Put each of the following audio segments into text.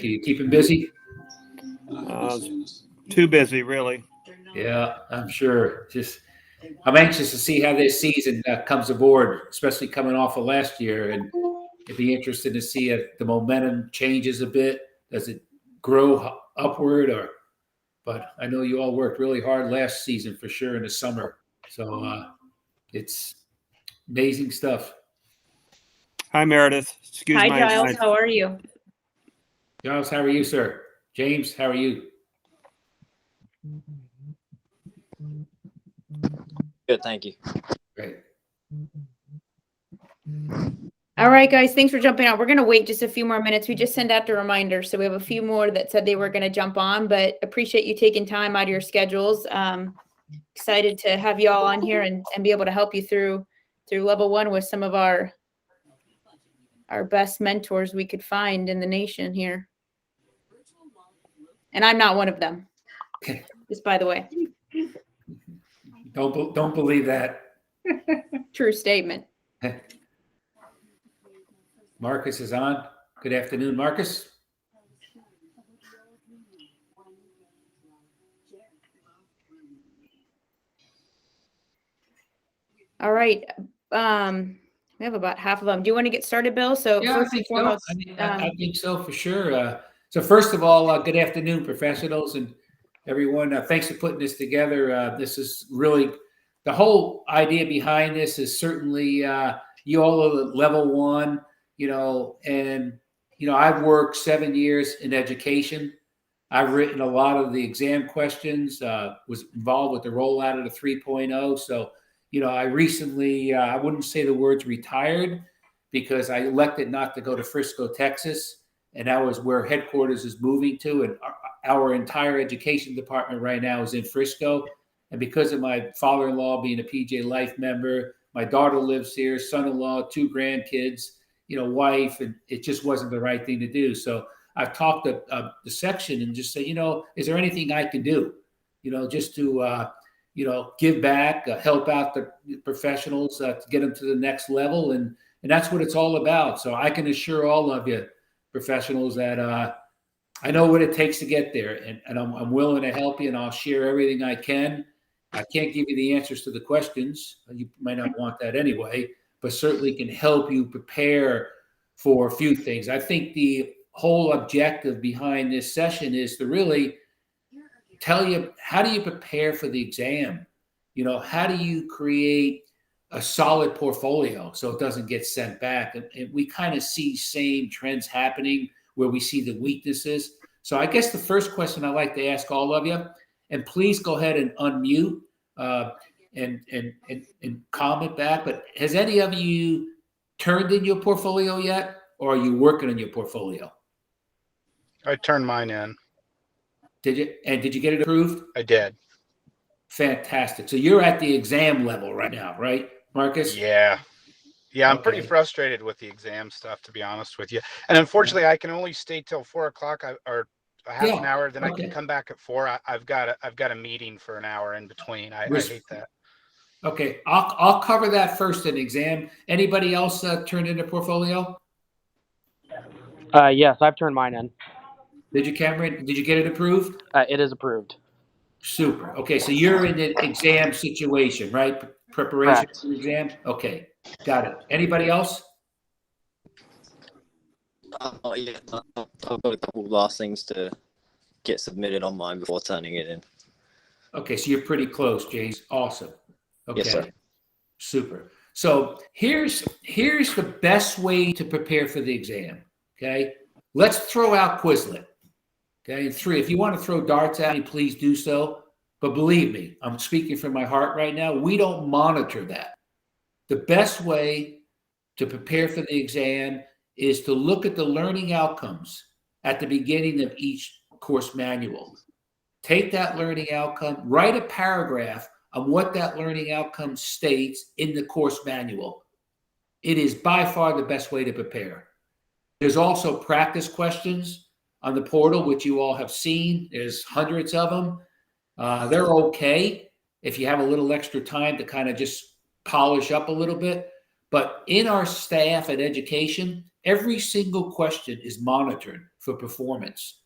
you? You keeping busy? Too busy, really. Yeah, I'm sure. I'm anxious to see how this season comes aboard, especially coming off of last year. And it'd be interesting to see if the momentum changes a bit. Does it grow upward? But I know you all worked really hard last season for sure in the summer. So it's amazing stuff. Hi, Meredith. Hi, Giles. How are you? Giles, how are you, sir? James, how are you? Good, thank you. Great. All right, guys, thanks for jumping on. We're going to wait just a few more minutes. We just sent out the reminder. So we have a few more that said they were going to jump on, but appreciate you taking time out of your schedules. Excited to have you all on here and be able to help you through level one with some of our best mentors we could find in the nation here. And I'm not one of them, just by the way. Don't believe that. True statement. Marcus is on. Good afternoon, Marcus. All right. We have about half of them. Do you want to get started, Bill? So yeah, first and foremost, I think so for sure. So first of all, good afternoon, professionals and everyone. Thanks for putting this together. This is really the whole idea behind this is certainly you all are level one, and I've worked 7 years in education. I've written a lot of the exam questions, was involved with the rollout of the 3.0. So, I recently, I wouldn't say the words retired because I elected not to go to Frisco, Texas. And that was where headquarters is moving to. And our entire education department right now is in Frisco. And because of my father-in-law being a PJ Life member, my daughter lives here, son-in-law, 2 grandkids, wife, and it just wasn't the right thing to do. So I've talked to the section and just say, is there anything I can do, just to, give back, help out the professionals to get them to the next level. And that's what it's all about. So I can assure all of you professionals that I know what it takes to get there, and I'm willing to help you, and I'll share everything I can. I can't give you the answers to the questions. You might not want that anyway, but certainly can help you prepare for a few things. I think the whole objective behind this session is to really tell you, how do you prepare for the exam? How do you create a solid portfolio so it doesn't get sent back? And we kind of see same trends happening where we see the weaknesses. So I guess the first question I'd like to ask all of you, and please go ahead and unmute and comment back, but has any of you turned in your portfolio yet, or are you working on your portfolio? I turned mine in. Did you? And did you get it approved? I did. Fantastic. So you're at the exam level right now, right, Marcus? Yeah. I'm pretty frustrated with the exam stuff, to be honest with you. And unfortunately, I can only stay till 4 o'clock or a half an hour. Then I can come back at 4. I've got a meeting for an hour in between. I hate that. Okay, I'll cover that first in exam. Anybody else turned in a portfolio? Yes, I've turned mine in. Did you, Cameron? Did you get it approved? It is approved. Super. Okay, so you're in the exam situation, right? Preparation for the exam? Okay, got it. Anybody else? Yeah, I've got a couple of last things to get submitted on mine before turning it in. Okay, so you're pretty close, James. Awesome. Okay, yes, sir. Super. So here's the best way to prepare for the exam. Okay, let's throw out Quizlet. Okay, and 3, if you want to throw darts at me, please do so. But believe me, I'm speaking from my heart right now. We don't monitor that. The best way to prepare for the exam is to look at the learning outcomes at the beginning of each course manual. Take that learning outcome, write a paragraph on what that learning outcome states in the course manual. It is by far the best way to prepare. There's also practice questions on the portal, which you all have seen. There's hundreds of them. They're okay if you have a little extra time to kind of just polish up a little bit. But in our staff at education, every single question is monitored for performance.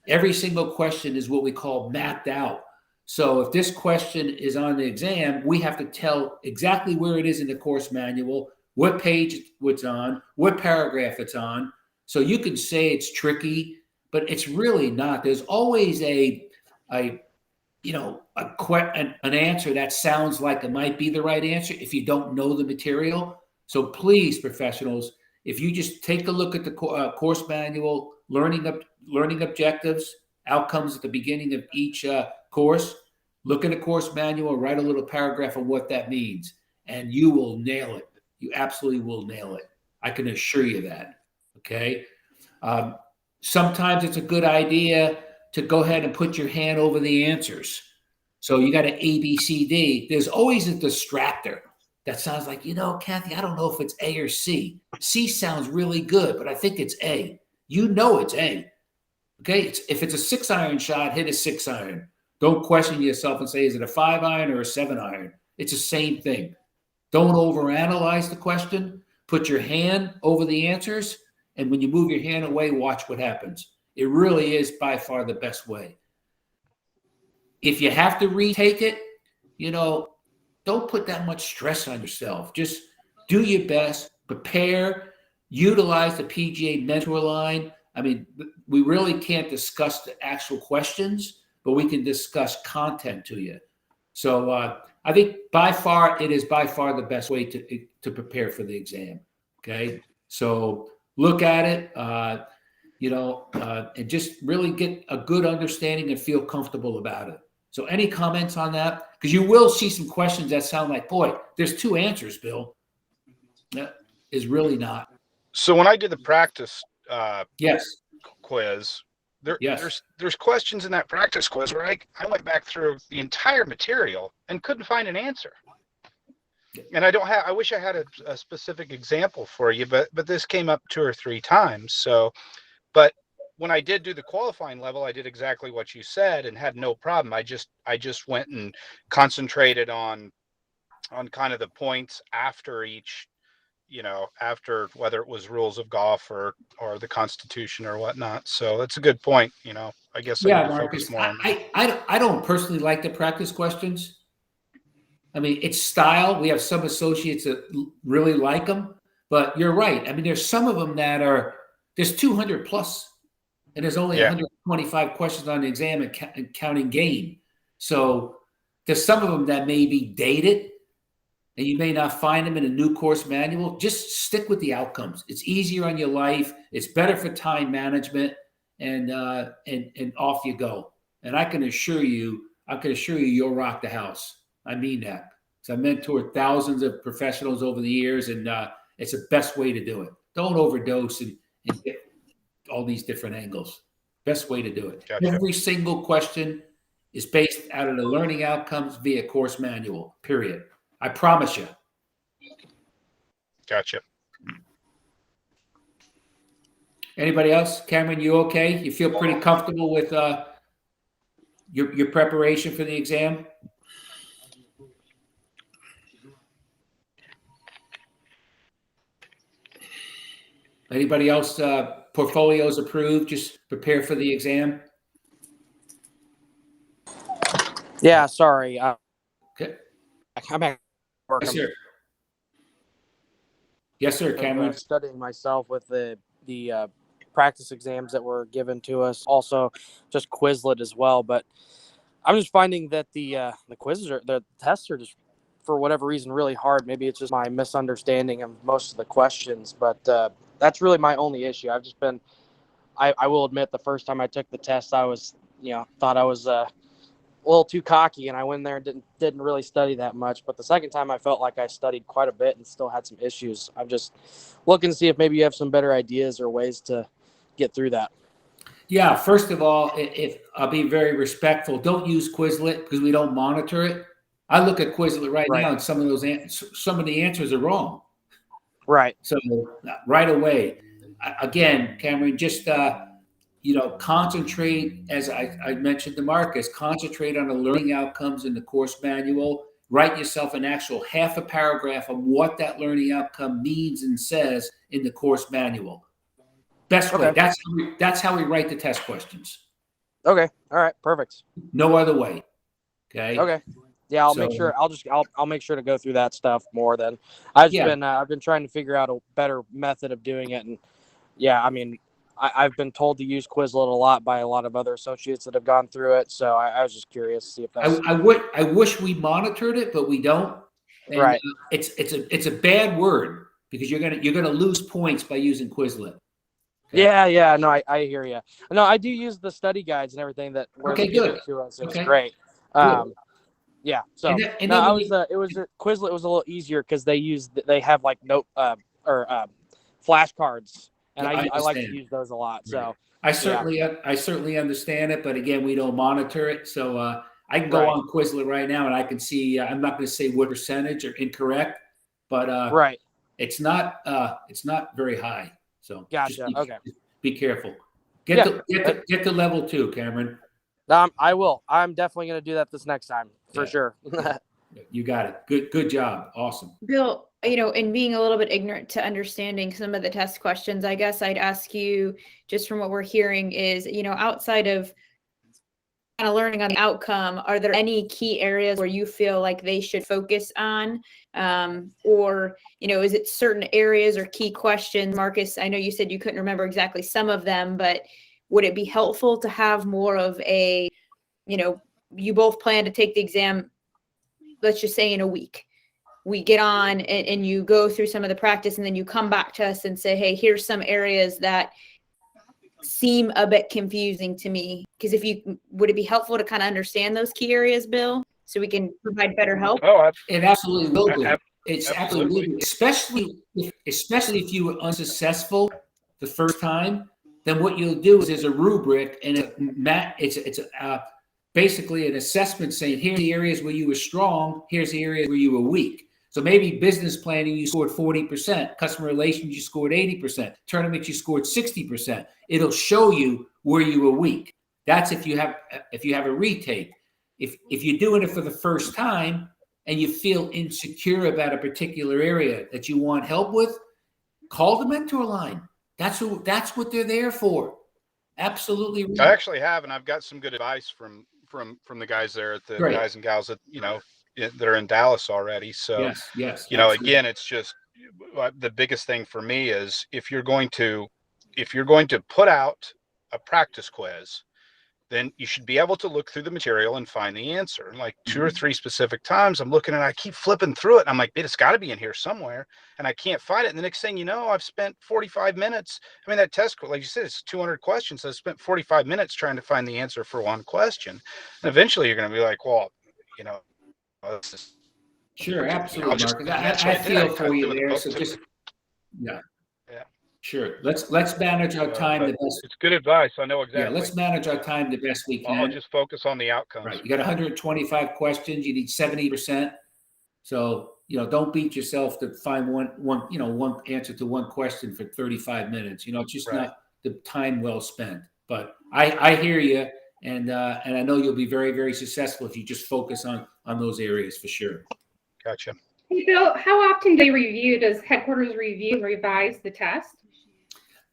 Every single question is what we call mapped out. So if this question is on the exam, we have to tell exactly where it is in the course manual, what page it's on, what paragraph it's on. So you can say it's tricky, but it's really not. There's always an answer that sounds like it might be the right answer if you don't know the material. So please, professionals, if you just take a look at the course manual, learning objectives, outcomes at the beginning of each course, look at the course manual, write a little paragraph of what that means, and you will nail it. You absolutely will nail it. I can assure you that. Okay. Sometimes it's a good idea to go ahead and put your hand over the answers. So you got an A, B, C, D. There's always a distractor that sounds like, Kathy, I don't know if it's A or C. C sounds really good, but I think it's A. You know it's A. Okay. If it's a 6-iron shot, hit a 6-iron. Don't question yourself and say, is it a 5-iron or a 7-iron? It's the same thing. Don't overanalyze the question. Put your hand over the answers. And when you move your hand away, watch what happens. It really is by far the best way. If you have to retake it, don't put that much stress on yourself. Just do your best, prepare, utilize the PGA mentor line. I mean, we really can't discuss the actual questions, but we can discuss content to you. So I think it is by far the best way to prepare for the exam. Okay. So look at it, and just really get a good understanding and feel comfortable about it. So any comments on that? Because you will see some questions that sound like, boy, there's 2 answers, Bill. That is really not. So when I did the practice Yes. quiz, Yes. there's questions in that practice quiz where I went back through the entire material and couldn't find an answer. And I wish I had a specific example for you, but this came up 2 or 3 times. So, but when I did do the qualifying level, I did exactly what you said and had no problem. I just went and concentrated on kind of the points after each, after whether it was rules of golf or the Constitution or whatnot. So that's a good point. I guess I need to focus more on that. I don't personally like the practice questions. I mean, it's style. We have some associates that really like them, but you're right. I mean, there's some of them there's 200 plus, and there's only 125 questions on the exam and counting game. So there's some of them that may be dated, and you may not find them in a new course manual. Just stick with the outcomes. It's easier on your life. It's better for time management, and off you go. And I can assure you, you'll rock the house. I mean that. So I mentored thousands of professionals over the years, and it's the best way to do it. Don't overdose and get all these different angles. Best way to do it. Gotcha. Every single question is based out of the learning outcomes via course manual, period. I promise you. Gotcha. Anybody else? Cameron, you okay? You feel pretty comfortable with your preparation for the exam? Anybody else portfolios approved? Just prepare for the exam? Yeah, sorry. Okay. I'm at work. Yes, sir. Yes, sir, Cameron. I'm studying myself with the practice exams that were given to us. Also, just Quizlet as well. But I'm just finding that the tests are just, for whatever reason, really hard. Maybe it's just my misunderstanding of most of the questions, but that's really my only issue. I've just been, I will admit, the first time I took the test, I was, thought I was a little too cocky, and I went there and didn't really study that much. But the second time, I felt like I studied quite a bit and still had some issues. I'm just looking to see if maybe you have some better ideas or ways to get through that. Yeah, first of all, if I'll be very respectful, don't use Quizlet because we don't monitor it. I look at Quizlet right now, and some of the answers are wrong. Right. So right away, again, Cameron, just concentrate, as I mentioned to Marcus, concentrate on the learning outcomes in the course manual. write yourself an actual half a paragraph of what that learning outcome means and says in the course manual. Best way. Okay. That's how we write the test questions. Okay. All right. Perfect. No other way. Okay. Okay. Yeah, I'll So- make sure. I'll make sure to go through that stuff more. Then I've been trying to figure out a better method of doing it, and yeah, I mean, I've been told to use Quizlet a lot by a lot of other associates that have gone through it. So I was just curious to see if that's I wish we monitored it, but we don't. And, right. It's a bad word because you're gonna lose points by using Quizlet. Okay. Yeah. No, I hear you. No, I do use the study guides and everything that were Okay, given good. to us. It's Okay. great. Good. Yeah. So And no, then I when was it was Quizlet was a little easier because they have like note or flashcards, and Yeah, I like to understand. use those a lot. So I certainly understand it, but again, we don't monitor it. So I can go Right. on Quizlet right now and I can see. I'm not going to say what percentage or incorrect, but right. it's not very high. So Gotcha. Okay. be careful. Yeah. Get to level 2, Cameron. I will. I'm definitely going to do that this next time for Yeah. sure. You got it. Good job. Awesome. Bill, in being a little bit ignorant to understanding some of the test questions, I guess I'd ask you, just from what we're hearing is, outside of kind of learning on the outcome, are there any key areas where you feel like they should focus on? Or, is it certain areas or key questions? Marcus, I know you said you couldn't remember exactly some of them, but would it be helpful to have more of a, you both plan to take the exam, let's just say in a week. We get on and you go through some of the practice and then you come back to us and say, hey, here's some areas that seem a bit confusing to me. Because would it be helpful to kind of understand those key areas, Bill, so we can provide better help? Oh, It absolutely will be. Ab- It's absolutely. absolutely, especially if you were unsuccessful the first time. Then what you'll do is there's a rubric and it's basically an assessment saying here's the areas where you were strong, here's the areas where you were weak. So maybe business planning you scored 40%, customer relations you scored 80%, tournament you scored 60%. It'll show you where you were weak. That's if you have a retake. If you're doing it for the first time and you feel insecure about a particular area that you want help with, call the mentor line. That's what they're there for. Absolutely. I actually have, and I've got some good advice from the guys there at the Great. guys and gals that that are in Dallas already. So Yes. absolutely. Absolutely. Again, it's just the biggest thing for me is if you're going to put out a practice quiz, then you should be able to look through the material and find the answer. Like 2 or 3 specific times, I'm looking and I keep flipping through it. And I'm like, it's got to be in here somewhere. And I can't find it. And the next thing you know, I've spent 45 minutes. I mean, that test, like you said, it's 200 questions. So I spent 45 minutes trying to find the answer for one question. And eventually you're going to be like, well, this is, Sure, I'll absolutely, just- Marcus. that's I what I did. I feel for you doing the there. book So too. just yeah. Yeah. Sure. Let's manage our time the best. It's good advice. I know exactly. Yeah, let's manage our time the best we I'll can. just focus on the outcomes. Right. You got 125 questions. You need 70%. So don't beat yourself to find one answer to one question for 35 minutes. It's just Right. not the time well spent. But I hear you, and I know you'll be very, very successful if you just focus on those areas for sure. Gotcha. Hey, Bill, how often does headquarters review and revise the test?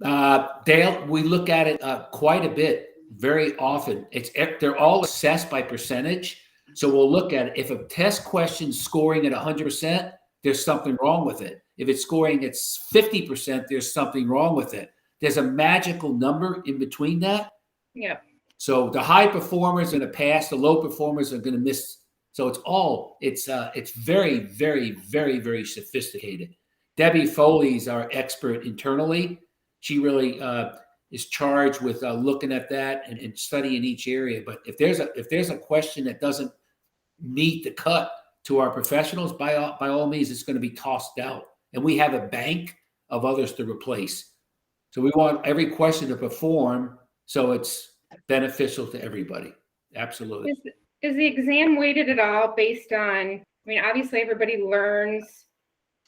Dale, we look at it quite a bit, very often. They're all assessed by percentage. So we'll look at it. If a test question's scoring at 100%, there's something wrong with it. If it's scoring at 50%, there's something wrong with it. There's a magical number in between that. Yeah. So the high performers are going to pass, the low performers are going to miss. So it's very, very, very, very sophisticated. Debbie Foley's our expert internally. She really is charged with looking at that and studying each area. But if there's a question that doesn't meet the cut to our professionals, by all means, it's going to be tossed out. And we have a bank of others to replace. So we want every question to perform so it's beneficial to everybody. Absolutely. Is the exam weighted at all based on, obviously everybody learns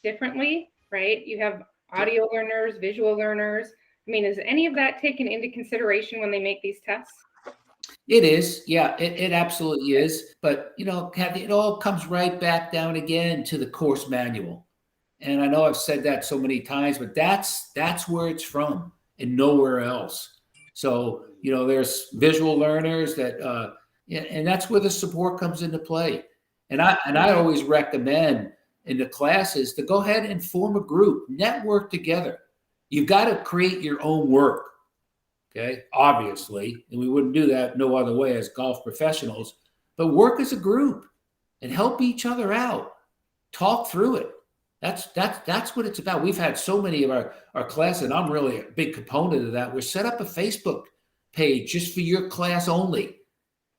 differently, right? You have audio learners, visual learners. Is any of that taken into consideration when they make these tests? It is. Yeah, it absolutely is. But, Kathy, it all comes right back down again to the course manual. And I know I've said that so many times, but that's where it's from and nowhere else. So, there's visual learners that, and that's where the support comes into play. And I always recommend in the classes to go ahead and form a group, network together. You've got to create your own work. Okay, obviously, and we wouldn't do that no other way as golf professionals, but work as a group and help each other out. Talk through it. That's what it's about. We've had so many of our classes, and I'm really a big component of that. We set up a Facebook page just for your class only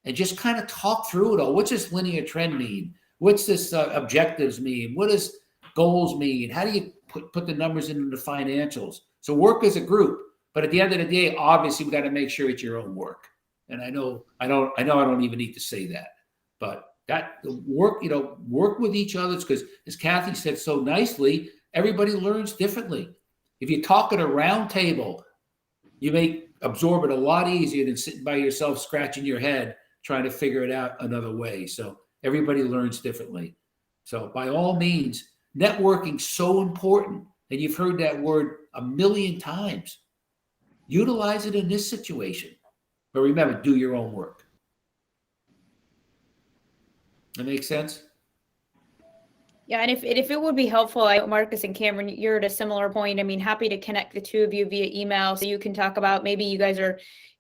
and just kind of talk through it all. What's this linear trend mean? What's this objectives mean? What does goals mean? How do you put the numbers into the financials? So work as a group. But at the end of the day, obviously, we got to make sure it's your own work. And I know I don't even need to say that, but that work, work with each other, because as Kathy said so nicely, everybody learns differently. If you talk at a round table, you may absorb it a lot easier than sitting by yourself, scratching your head, trying to figure it out another way. So everybody learns differently. So by all means, networking's so important. And you've heard that word a million times. Utilize it in this situation. But remember, do your own work. That makes sense? Yeah, and if it would be helpful, Marcus and Cameron, you're at a similar point. I mean, happy to connect the two of you via email so you can talk about, maybe you guys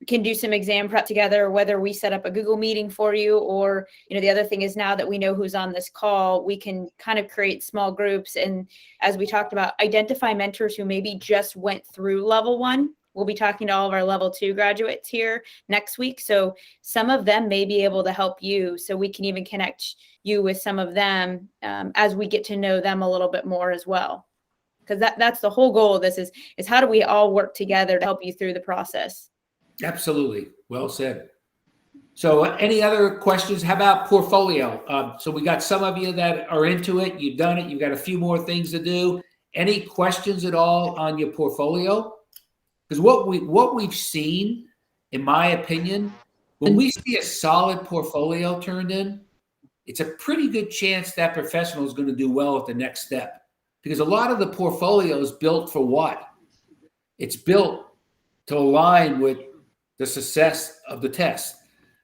can do some exam prep together, whether we set up a Google meeting for you, or, the other thing is, now that we know who's on this call, we can kind of create small groups. And as we talked about, identify mentors who maybe just went through level 1. We'll be talking to all of our level 2 graduates here next week. So some of them may be able to help you. So we can even connect you with some of them as we get to know them a little bit more as well. Because that's the whole goal of this is how do we all work together to help you through the process? Absolutely. Well said. So any other questions? How about portfolio? So we got some of you that are into it. You've done it. You've got a few more things to do. Any questions at all on your portfolio? Because what we've seen, in my opinion, when we see a solid portfolio turned in, it's a pretty good chance that professional is going to do well at the next step. Because a lot of the portfolio is built for what? It's built to align with the success of the test.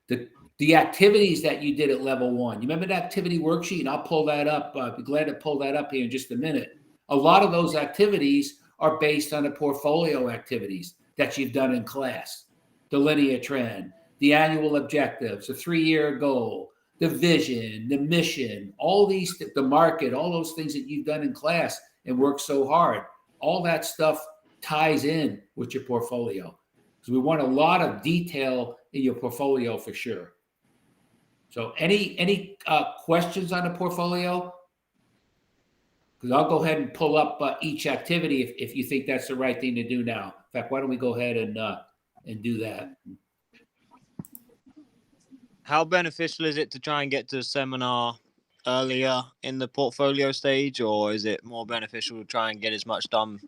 The activities that you did at level 1. You remember the activity worksheet? And I'll pull that up. I'll be glad to pull that up here in just a minute. A lot of those activities are based on the portfolio activities that you've done in class. The linear trend, the annual objectives, the 3-year goal, the vision, the mission, all these, the market, all those things that you've done in class and worked so hard. All that stuff ties in with your portfolio. So we want a lot of detail in your portfolio for sure. So any questions on the portfolio? Because I'll go ahead and pull up each activity if you think that's the right thing to do now. In fact, why don't we go ahead and do that? How beneficial is it to try and get to the seminar earlier in the portfolio stage, or is it more beneficial to try and get as much done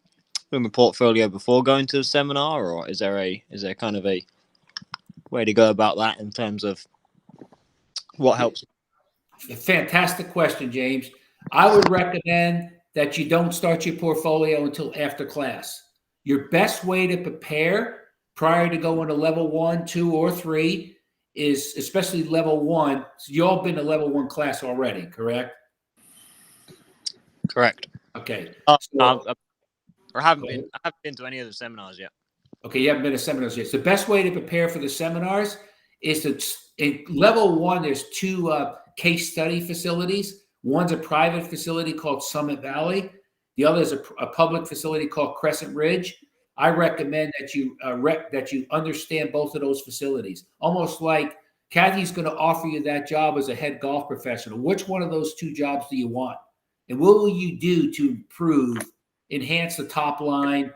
from the portfolio before going to the seminar, or is there kind of a way to go about that in terms of what helps? Fantastic question, James. I would recommend that you don't start your portfolio until after class. Your best way to prepare prior to going to level 1, 2, or 3 is, especially level 1. So you all been to level 1 class already, correct? Correct. Okay. I haven't been to any of the seminars yet. Okay, you haven't been to seminars yet. So the best way to prepare for the seminars is to, in level 1, there's 2 case study facilities. One's a private facility called Summit Valley. The other is a public facility called Crescent Ridge. I recommend that you understand both of those facilities. Almost like Kathy's going to offer you that job as a head golf professional. Which one of those 2 jobs do you want? And what will you do to improve, enhance the top line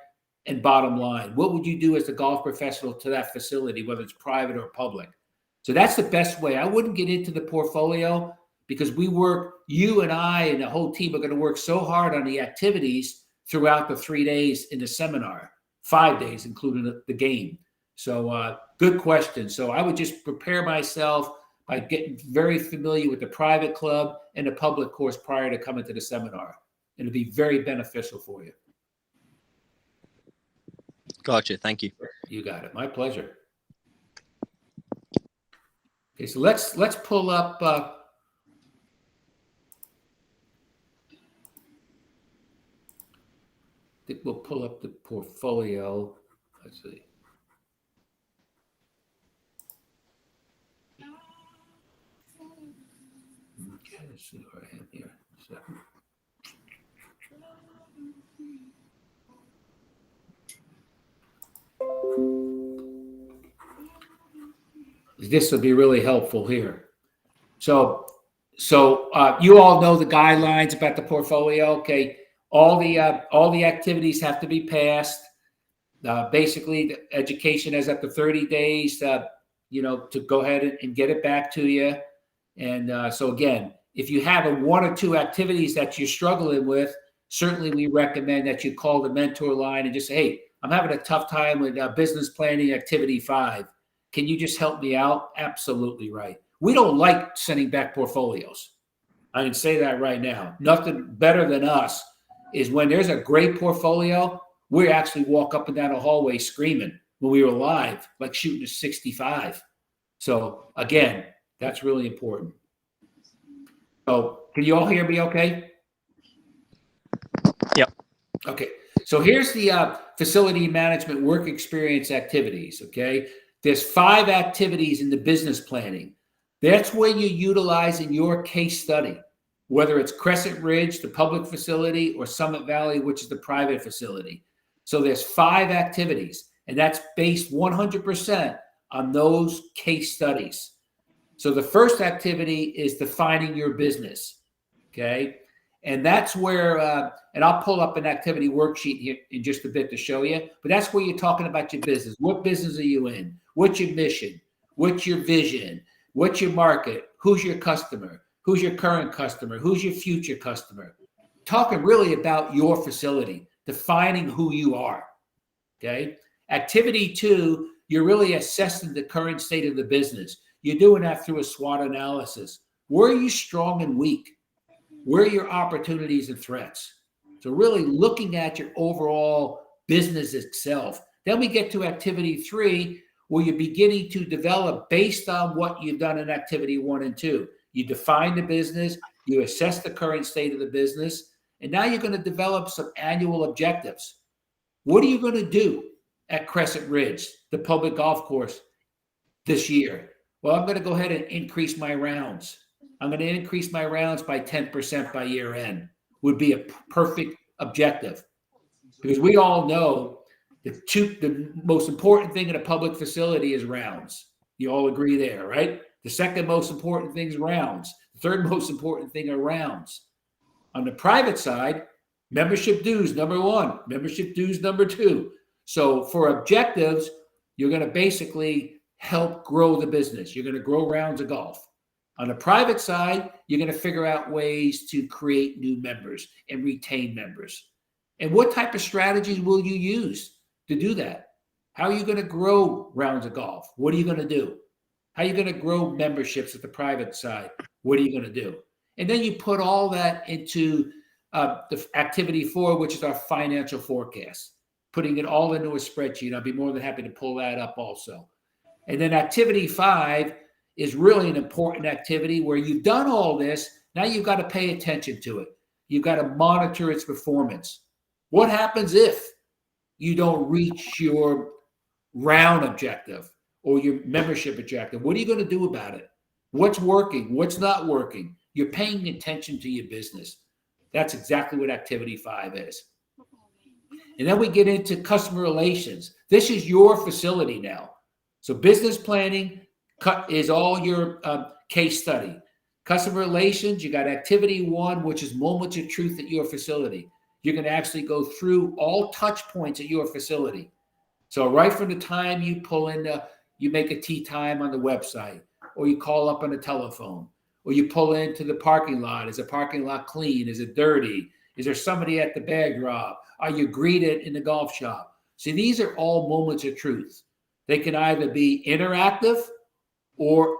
and bottom line? What would you do as a golf professional to that facility, whether it's private or public? So that's the best way. I wouldn't get into the portfolio, because you and I and the whole team are going to work so hard on the activities throughout the 3 days in the seminar, 5 days, including the game. So good question. So I would just prepare myself by getting very familiar with the private club and the public course prior to coming to the seminar. It'll be very beneficial for you. Gotcha. Thank you. You got it. My pleasure. Okay, so let's pull up. I think we'll pull up the portfolio. Let's see. Okay, let's see where I am here. So. This will be really helpful here. So you all know the guidelines about the portfolio. Okay, all the activities have to be passed. Basically, the education has up to 30 days, to go ahead and get it back to you. And so again, if you have one or two activities that you're struggling with, certainly we recommend that you call the mentor line and just say, hey, I'm having a tough time with business planning activity 5. Can you just help me out? Absolutely right. We don't like sending back portfolios. I can say that right now. Nothing better than us is when there's a great portfolio, we actually walk up and down a hallway screaming when we were live, like shooting a 65. So again, that's really important. So can you all hear me okay? Yep. Okay. So here's the facility management work experience activities, okay? There's 5 activities in the business planning. That's where you're utilizing your case study, whether it's Crescent Ridge, the public facility, or Summit Valley, which is the private facility. So there's 5 activities, and that's based 100% on those case studies. So the first activity is defining your business, okay? And that's where, and I'll pull up an activity worksheet here in just a bit to show you, but that's where you're talking about your business. What business are you in? What's your mission? What's your vision? What's your market? Who's your customer? Who's your current customer? Who's your future customer? Talking really about your facility, defining who you are, okay? Activity 2, you're really assessing the current state of the business. You're doing that through a SWOT analysis. Where are you strong and weak? Where are your opportunities and threats? So really looking at your overall business itself. Then we get to activity 3, where you're beginning to develop based on what you've done in activity 1 and 2. You define the business, you assess the current state of the business, and now you're going to develop some annual objectives. What are you going to do at Crescent Ridge, the public golf course, this year? Well, I'm going to go ahead and increase my rounds. I'm going to increase my rounds by 10% by year end. Would be a perfect objective. Because we all know the most important thing in a public facility is rounds. You all agree there, right? The second most important thing is rounds. The third most important thing are rounds. On the private side, membership dues, number 1. Membership dues, number 2. So for objectives, you're going to basically help grow the business. You're going to grow rounds of golf. On the private side, you're going to figure out ways to create new members and retain members. And what type of strategies will you use to do that? How are you going to grow rounds of golf? What are you going to do? How are you going to grow memberships at the private side? What are you going to do? And then you put all that into the activity 4, which is our financial forecast, putting it all into a spreadsheet. I'll be more than happy to pull that up also. And then activity 5 is really an important activity where you've done all this. Now you've got to pay attention to it. You've got to monitor its performance. What happens if you don't reach your round objective or your membership objective? What are you going to do about it? What's working? What's not working? You're paying attention to your business. That's exactly what activity 5 is. And then we get into customer relations. This is your facility now. So business planning is all your case study. Customer relations, you got activity 1, which is moments of truth at your facility. You're going to actually go through all touch points at your facility. So right from the time you pull in, you make a tee time on the website, or you call up on the telephone, or you pull into the parking lot. Is the parking lot clean? Is it dirty? Is there somebody at the bag drop? Are you greeted in the golf shop? See, these are all moments of truth. They can either be interactive or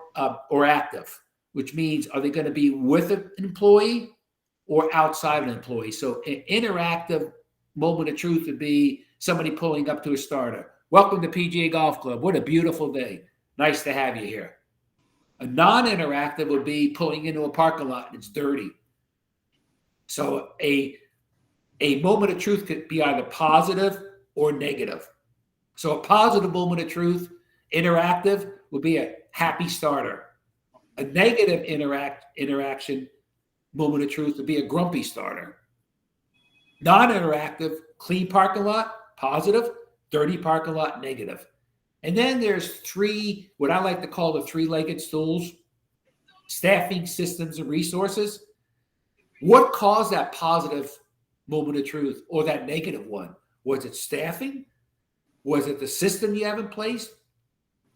active, which means are they going to be with an employee or outside an employee? So an interactive moment of truth would be somebody pulling up to a starter. Welcome to PGA Golf Club. What a beautiful day. Nice to have you here. A non-interactive would be pulling into a parking lot and it's dirty. So a moment of truth could be either positive or negative. So a positive moment of truth, interactive, would be a happy starter. A negative interaction moment of truth would be a grumpy starter. Non-interactive, clean parking lot, positive, dirty parking lot, negative. And then there's three, what I like to call the three-legged stools: staffing, systems, and resources. What caused that positive moment of truth or that negative one? Was it staffing? Was it the system you have in place?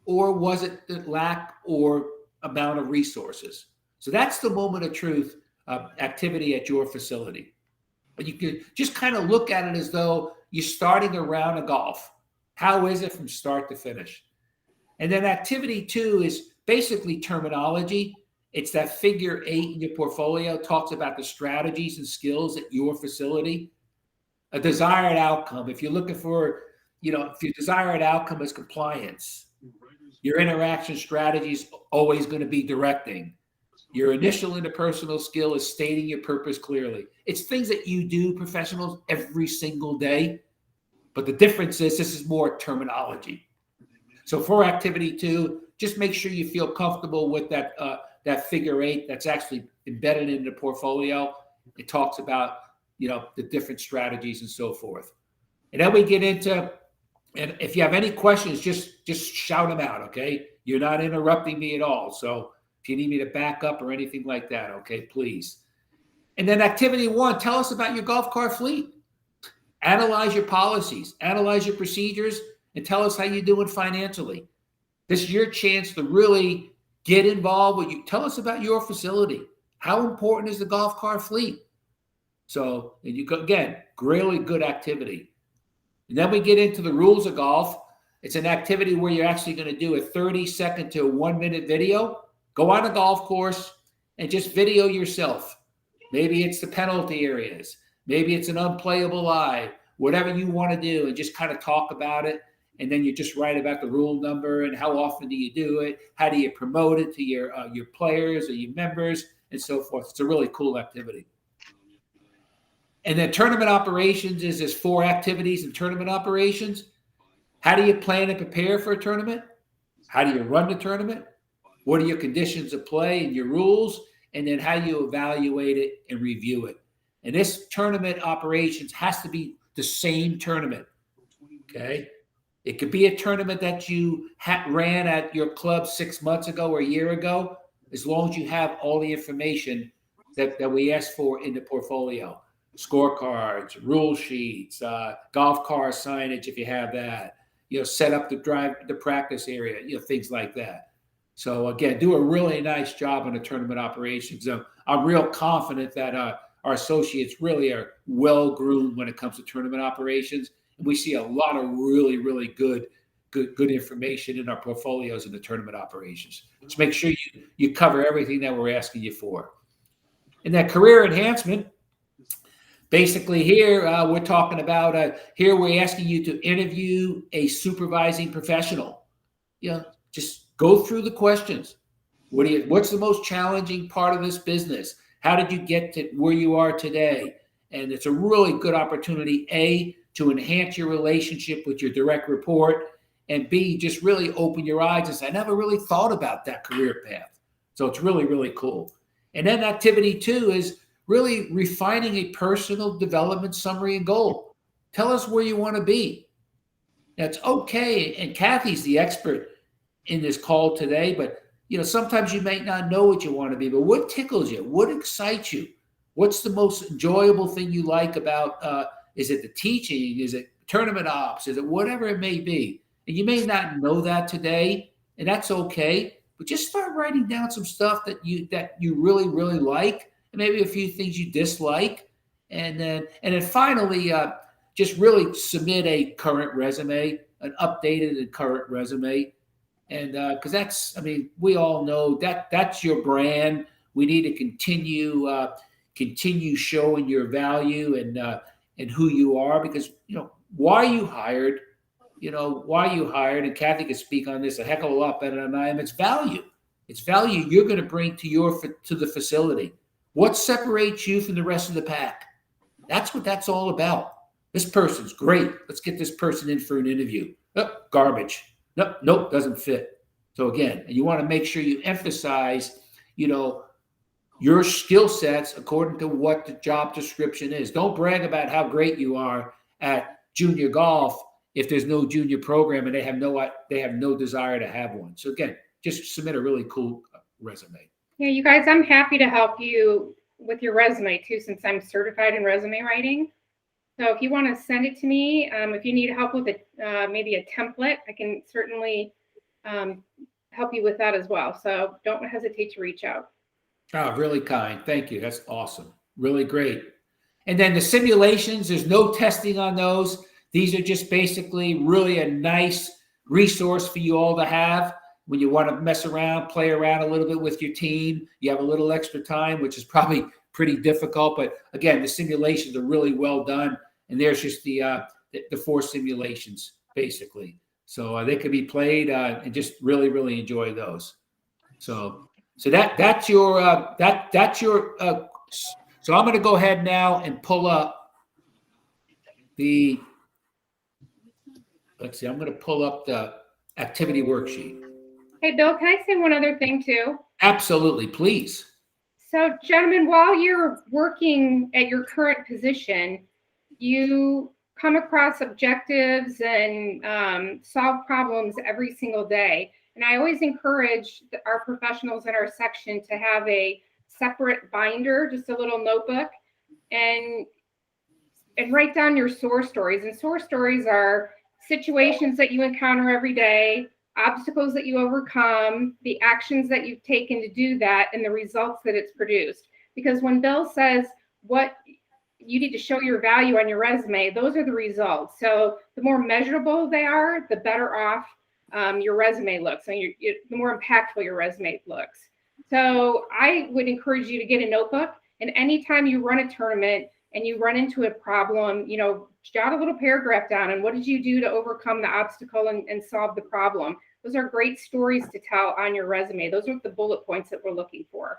Or was it the lack or amount of resources? So that's the moment of truth activity at your facility. But you could just kind of look at it as though you're starting a round of golf. How is it from start to finish? And then activity 2 is basically terminology. It's that figure 8 in your portfolio, talks about the strategies and skills at your facility. A desired outcome. If you're looking for, if your desired outcome is compliance, your interaction strategy is always going to be directing. Your initial interpersonal skill is stating your purpose clearly. It's things that you do, professionals, every single day. But the difference is this is more terminology. So for activity 2, just make sure you feel comfortable with that figure 8 that's actually embedded in the portfolio. It talks about, the different strategies and so forth. And then we get into, and if you have any questions, just shout them out, okay? You're not interrupting me at all. So if you need me to back up or anything like that, okay, please. And then activity 1, tell us about your golf cart fleet. Analyze your policies, analyze your procedures, and tell us how you're doing financially. This is your chance to really get involved with you. Tell us about your facility. How important is the golf cart fleet? So, and you go, again, really good activity. And then we get into the rules of golf. It's an activity where you're actually going to do a 30-second to a 1-minute video. Go on a golf course and just video yourself. Maybe it's the penalty areas. Maybe it's an unplayable lie, whatever you want to do, and just kind of talk about it. And then you just write about the rule number and how often do you do it? How do you promote it to your players or your members and so forth. It's a really cool activity. And then tournament operations is there's 4 activities in tournament operations. How do you plan and prepare for a tournament? How do you run the tournament? What are your conditions of play and your rules? And then how you evaluate it and review it. And this tournament operations has to be the same tournament, okay? It could be a tournament that you ran at your club 6 months ago or a year ago, as long as you have all the information that we asked for in the portfolio. Scorecards, rule sheets, golf car signage if you have that, set up the practice area, things like that. So again, do a really nice job on the tournament operations. I'm real confident that our associates really are well groomed when it comes to tournament operations. And we see a lot of really, really good information in our portfolios in the tournament operations. Just make sure you cover everything that we're asking you for. And that career enhancement, basically here, we're talking about, here we're asking you to interview a supervising professional. Just go through the questions. What's the most challenging part of this business? How did you get to where you are today? And it's a really good opportunity, A, to enhance your relationship with your direct report, and B, just really open your eyes and say, I never really thought about that career path. So it's really, really cool. And then activity 2 is really refining a personal development summary and goal. Tell us where you want to be. That's okay. And Kathy's the expert in this call today, but sometimes you might not know what you want to be, but what tickles you? What excites you? What's the most enjoyable thing you like about, is it the teaching? Is it tournament ops? Is it whatever it may be? And you may not know that today, and that's okay, but just start writing down some stuff that you really, really like, and maybe a few things you dislike. And then finally, just really submit a current resume. an updated and current resume. And because that's, I mean, we all know that that's your brand. We need to continue showing your value and who you are, because, why you hired, and Kathy can speak on this a heck of a lot better than I am. It's value. It's value you're going to bring to the facility. What separates you from the rest of the pack? That's what that's all about. This person's great. Let's get this person in for an interview. Oh, garbage. Nope, doesn't fit. So again, you want to make sure you emphasize, your skill sets according to what the job description is. Don't brag about how great you are at junior golf if there's no junior program and they have no desire to have one. So again, just submit a really cool resume. Yeah, you guys, I'm happy to help you with your resume too, since I'm certified in resume writing. So if you want to send it to me, if you need help with maybe a template, I can certainly help you with that as well. So don't hesitate to reach out. Oh, really kind. Thank you. That's awesome. Really great. And then the simulations, there's no testing on those. These are just basically really a nice resource for you all to have when you want to mess around, play around a little bit with your team. You have a little extra time, which is probably pretty difficult. But again, the simulations are really well done. And there's just the 4 simulations, basically. So they could be played and just really, really enjoy those. So that's your so I'm going to go ahead now and pull up the, let's see, I'm going to pull up the activity worksheet. Hey, Bill, can I say one other thing too? Absolutely, please. So, gentlemen, while you're working at your current position, you come across objectives and solve problems every single day. And I always encourage our professionals in our section to have a separate binder, just a little notebook, and write down your SOAR stories. And SOAR stories are situations that you encounter every day, obstacles that you overcome, the actions that you've taken to do that, and the results that it's produced. Because when Bill says what you need to show your value on your resume, those are the results. So the more measurable they are, the better off your resume looks, and the more impactful your resume looks. So I would encourage you to get a notebook, and anytime you run a tournament and you run into a problem, jot a little paragraph down and what did you do to overcome the obstacle and solve the problem. Those are great stories to tell on your resume. Those are the bullet points that we're looking for.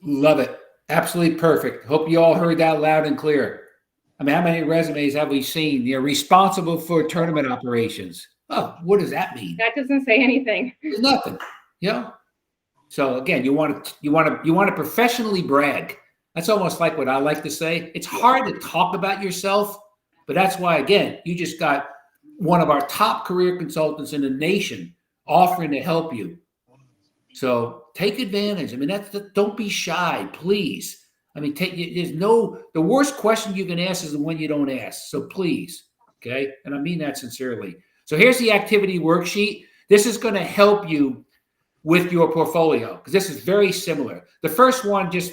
Love it. Absolutely perfect. Hope you all heard that loud and clear. I mean, how many resumes have we seen? You're responsible for tournament operations. Oh, what does that mean? That doesn't say anything. It's nothing. So again, you want to professionally brag. That's almost like what I like to say. It's hard to talk about yourself, but that's why, again, you just got one of our top career consultants in the nation offering to help you. So take advantage. I mean, don't be shy, please. I mean, the worst question you can ask is the one you don't ask. So please, okay? And I mean that sincerely. So here's the activity worksheet. This is going to help you with your portfolio because this is very similar. The first one, this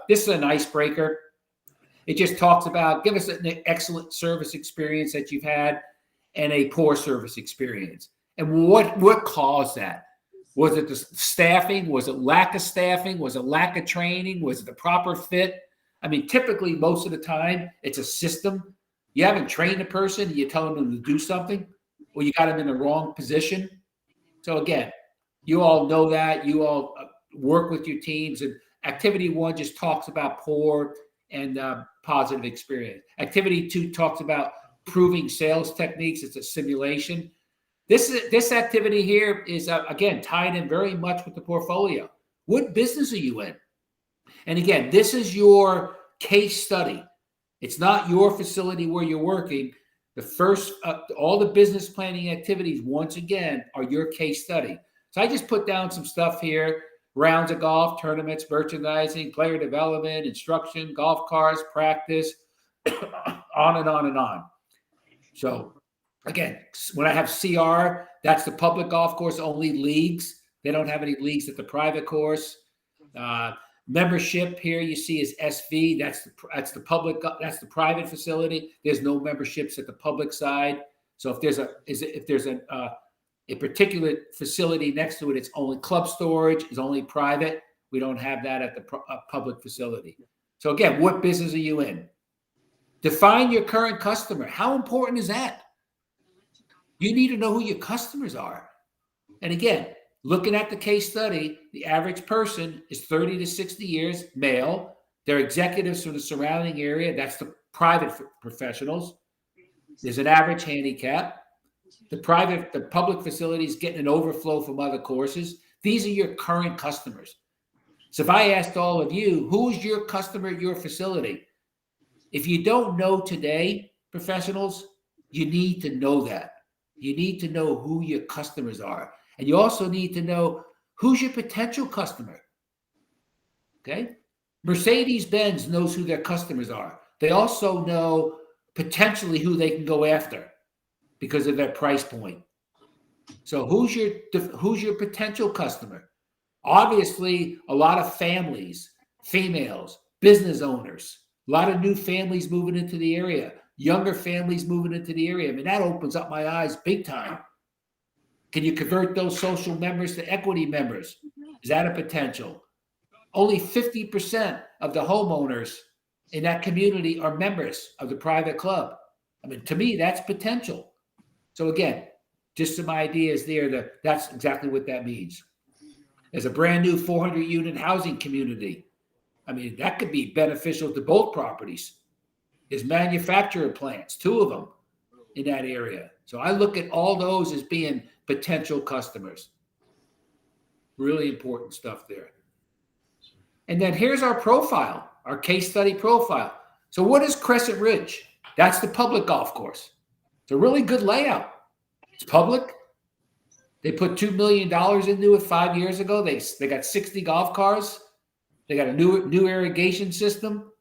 is an icebreaker. It just talks about, give us an excellent service experience that you've had and a poor service experience. And what caused that? Was it the staffing? Was it lack of staffing? Was it lack of training? Was it the proper fit? I mean, typically, most of the time, it's a system. You haven't trained a person, and you're telling them to do something, or you got them in the wrong position. So again, you all know that. You all work with your teams. And activity 1 just talks about poor and positive experience. Activity 2 talks about proving sales techniques. It's a simulation. This activity here is, again, tied in very much with the portfolio. What business are you in? And again, this is your case study. It's not your facility where you're working. The first, all the business planning activities, once again, are your case study. So I just put down some stuff here: rounds of golf, tournaments, merchandising, player development, instruction, golf cars, practice, on and on and on. So again, when I have CR, that's the public golf course only leagues. They don't have any leagues at the private course. Membership here you see is SV. That's the public. That's the private facility. There's no memberships at the public side. So if there's a particular facility next to it, it's only club storage, it's only private. We don't have that at the public facility. So again, what business are you in? Define your current customer. How important is that? You need to know who your customers are. And again, looking at the case study, the average person is 30 to 60 years, male. They're executives from the surrounding area. That's the private professionals. There's an average handicap. The public facilities getting an overflow from other courses. These are your current customers. So if I asked all of you, who's your customer at your facility? If you don't know today, professionals, you need to know that. You need to know who your customers are. And you also need to know who's your potential customer. Okay? Mercedes-Benz knows who their customers are. They also know potentially who they can go after because of their price point. So who's your potential customer? Obviously, a lot of families, females, business owners, a lot of new families moving into the area, younger families moving into the area. I mean, that opens up my eyes big time. Can you convert those social members to equity members? Is that a potential? Only 50% of the homeowners in that community are members of the private club. I mean, to me, that's potential. So again, just some ideas there. That's exactly what that means. There's a brand new 400-unit housing community. I mean, that could be beneficial to both properties. There's manufacturer plants, 2 of them in that area. So I look at all those as being potential customers. Really important stuff there. And then here's our profile, our case study profile. So what is Crescent Ridge? That's the public golf course. It's a really good layout. It's public. They put $2 million into it 5 years ago. They got 60 golf cars. They got a new irrigation system.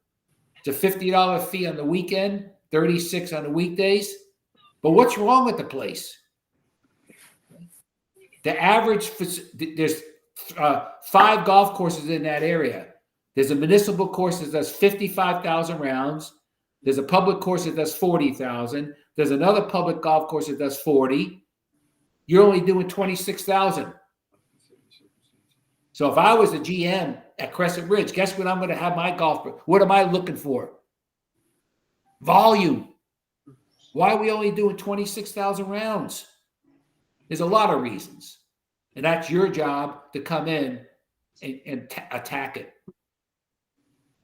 It's a $50 fee on the weekend, $36 on the weekdays. But what's wrong with the place? The average, there's 5 golf courses in that area. There's a municipal course that does 55,000 rounds. There's a public course that does 40,000. There's another public golf course that does 40. You're only doing 26,000. So if I was a GM at Crescent Ridge, guess what I'm going to have my golf? What am I looking for? Volume. Why are we only doing 26,000 rounds? There's a lot of reasons. And that's your job to come in and attack it.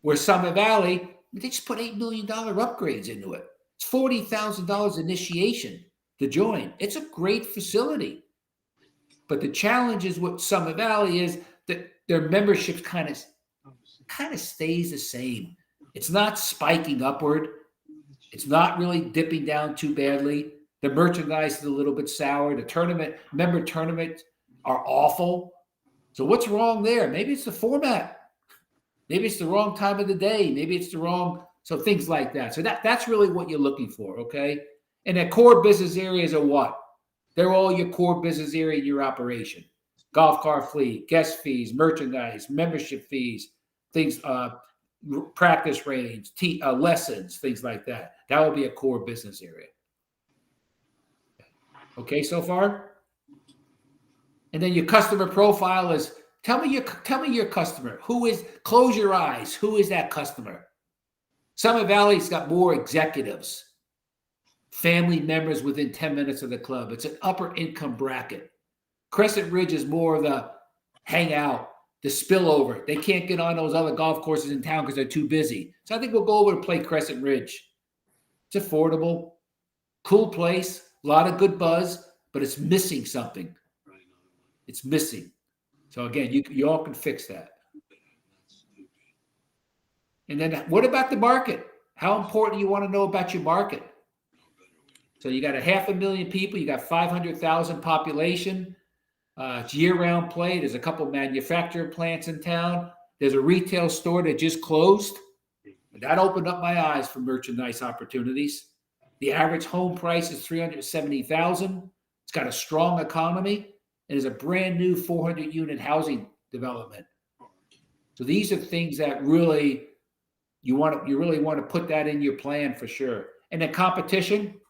Where Summit Valley, they just put $8 million upgrades into it. It's $40,000 initiation to join. It's a great facility. But the challenge is with Summit Valley is that their membership kind of stays the same. It's not spiking upward. It's not really dipping down too badly. The merchandise is a little bit sour. The member tournaments are awful. So what's wrong there? Maybe it's the format. Maybe it's the wrong time of the day. Maybe it's the wrong, so things like that. So that's really what you're looking for, okay? And the core business areas are what? They're all your core business area in your operation. Golf car fleet, guest fees, merchandise, membership fees, things, practice range, lessons, things like that. That will be a core business area. Okay, so far? And then your customer profile is, tell me your customer. Close your eyes. Who is that customer? Summit Valley's got more executives, family members within 10 minutes of the club. It's an upper income bracket. Crescent Ridge is more of the hangout, the spillover. They can't get on those other golf courses in town because they're too busy. So I think we'll go over to play Crescent Ridge. It's affordable, cool place, a lot of good buzz, but it's missing something. It's missing. So again, you all can fix that. And then what about the market? How important do you want to know about your market? So you got 500,000 people, you got 500,000 population. It's year-round play. There's a couple of manufacturing plants in town. There's a retail store that just closed. That opened up my eyes for merchandise opportunities. The average home price is $370,000. It's got a strong economy. And is a brand new 400-unit housing development. So these are things that really you really want to put that in your plan for sure. And then competition,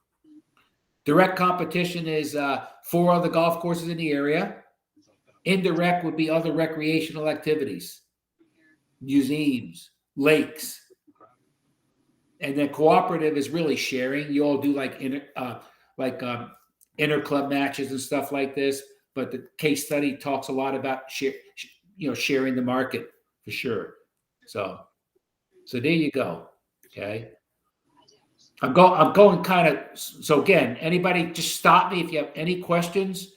Direct competition is 4 other golf courses in the area. Indirect would be other recreational activities, museums, lakes. And then cooperative is really sharing. You all do like inter-club matches and stuff like this. But the case study talks a lot about sharing the market for sure. So there you go. Okay. I'm going kind of, so again, anybody just stop me if you have any questions.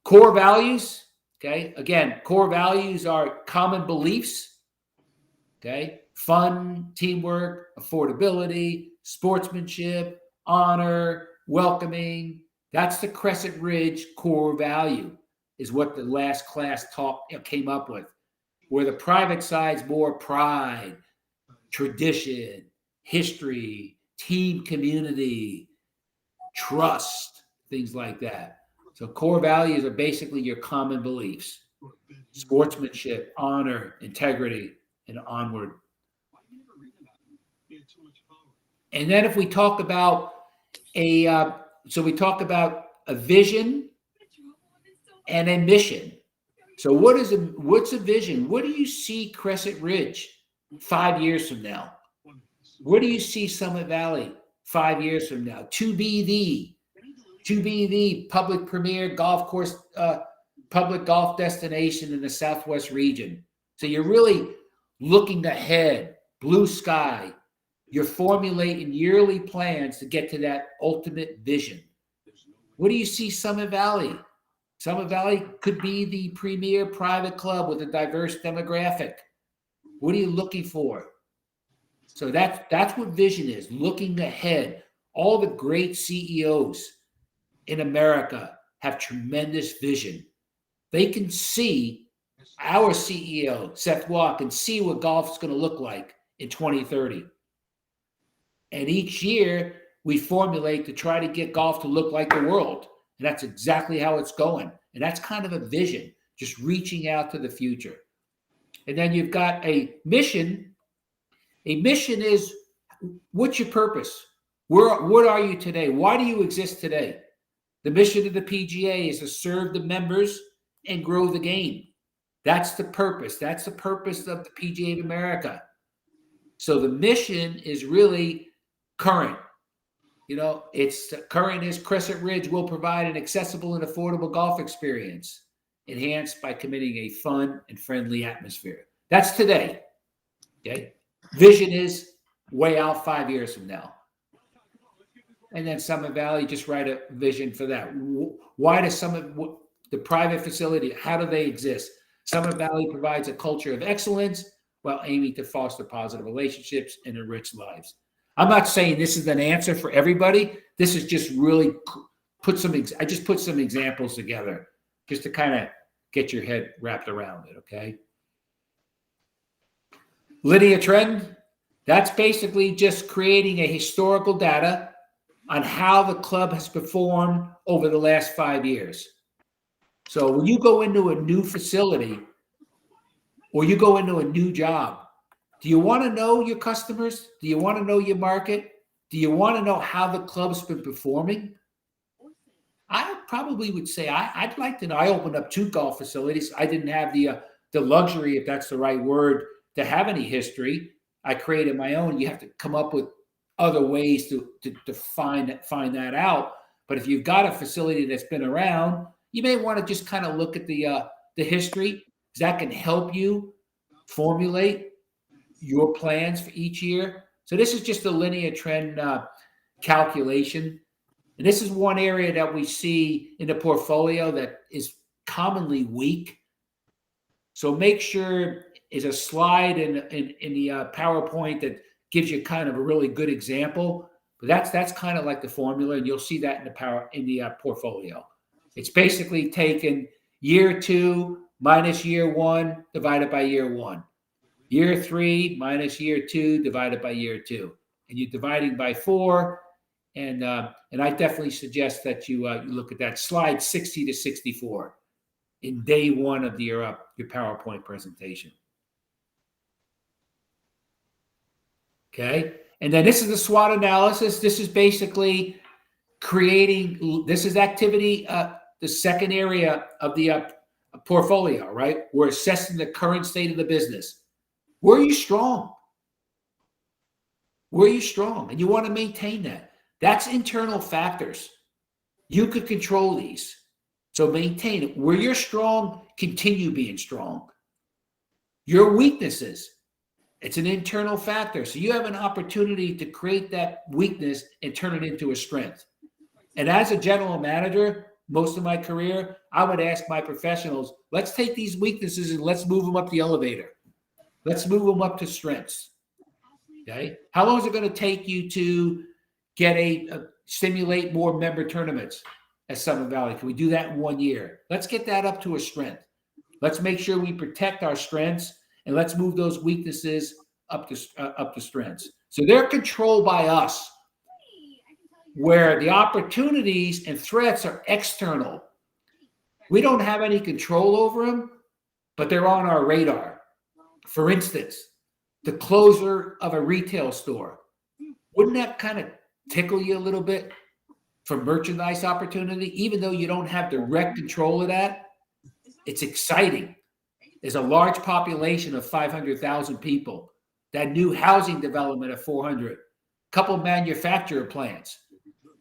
Core values. Okay. Again, core values are common beliefs. Okay. Fun, teamwork, affordability, sportsmanship, honor, welcoming. That's the Crescent Ridge core value, is what the last class came up with. Where the private side's more pride, tradition, history, team community, trust, things like that. So core values are basically your common beliefs: sportsmanship, honor, integrity, and onward. And then if we talk about a vision and a mission. So what's a vision? What do you see Crescent Ridge 5 years from now? Where do you see Summit Valley 5 years from now? To be the public premier golf course, public golf destination in the Southwest region. So you're really looking ahead, blue sky. You're formulating yearly plans to get to that ultimate vision. What do you see Summit Valley? Summit Valley could be the premier private club with a diverse demographic. What are you looking for? So that's what vision is, looking ahead. All the great CEOs in America have tremendous vision. They can see, our CEO, Seth Watt, can see what golf is going to look like in 2030. And each year we formulate to try to get golf to look like the world. And that's exactly how it's going. And that's kind of a vision, just reaching out to the future. And then you've got a mission. A mission is, what's your purpose? What are you today? Why do you exist today? The mission of the PGA is to serve the members and grow the game. That's the purpose. That's the purpose of the PGA of America. So the mission is really current. It's current is Crescent Ridge will provide an accessible and affordable golf experience, enhanced by committing a fun and friendly atmosphere. That's today. Okay. Vision is way out 5 years from now. And then Summit Valley, just write a vision for that. Why does the private facility, how do they exist? Summit Valley provides a culture of excellence while aiming to foster positive relationships and enrich lives. I'm not saying this is an answer for everybody. This is just really I just put some examples together just to kind of get your head wrapped around it, okay? Linear trend, that's basically just creating a historical data on how the club has performed over the last 5 years. So when you go into a new facility or you go into a new job, do you want to know your customers? Do you want to know your market? Do you want to know how the club's been performing? I probably would say I'd like to know. I opened up 2 golf facilities. I didn't have the luxury, if that's the right word, to have any history. I created my own. You have to come up with other ways to find that out. But if you've got a facility that's been around, you may want to just kind of look at the history, because that can help you formulate your plans for each year. So this is just a linear trend calculation. And this is one area that we see in the portfolio that is commonly weak. So make sure is a slide in the PowerPoint that gives you kind of a really good example. But that's kind of like the formula, and you'll see that in the portfolio. It's basically taken year 2 minus year 1 divided by year 1. Year 3 minus year 2 divided by year 2. And you're dividing by 4. And I definitely suggest that you look at that slide 60 to 64 in day 1 of your PowerPoint presentation. Okay. And then this is the SWOT analysis. This is basically creating, this is activity, the second area of the portfolio, right? We're assessing the current state of the business. Where are you strong? Where are you strong? And you want to maintain that. That's internal factors. You could control these. So maintain it. Where you're strong, continue being strong. Your weaknesses, it's an internal factor. So you have an opportunity to create that weakness and turn it into a strength. And as a general manager, most of my career, I would ask my professionals, let's take these weaknesses and let's move them up the elevator. Let's move them up to strengths. Okay. How long is it going to take you to get stimulate more member tournaments at Summit Valley? Can we do that in 1 year? Let's get that up to a strength. Let's make sure we protect our strengths and let's move those weaknesses up to strengths. So they're controlled by us, where the opportunities and threats are external. We don't have any control over them, but they're on our radar. For instance, the closure of a retail store. Wouldn't that kind of tickle you a little bit for merchandise opportunity? Even though you don't have direct control of that, it's exciting. There's a large population of 500,000 people. That new housing development of 400, couple manufacturer plants.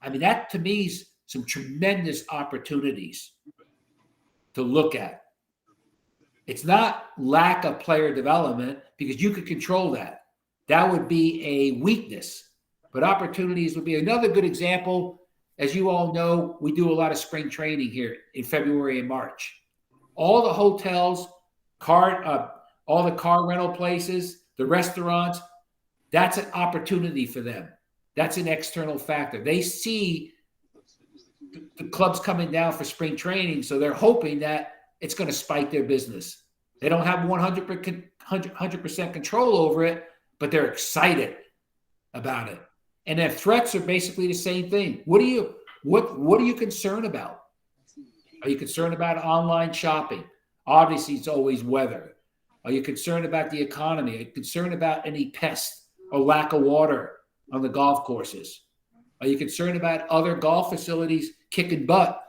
I mean, that to me is some tremendous opportunities to look at. It's not lack of player development because you could control that. That would be a weakness. But opportunities would be another good example. As you all know, we do a lot of spring training here in February and March. All the hotels, all the car rental places, the restaurants, that's an opportunity for them. That's an external factor. They see the clubs coming down for spring training, so they're hoping that it's going to spike their business. They don't have 100% control over it, but they're excited about it. And then threats are basically the same thing. What are you concerned about? Are you concerned about online shopping? Obviously, it's always weather. Are you concerned about the economy? Are you concerned about any pests or lack of water on the golf courses? Are you concerned about other golf facilities kicking butt,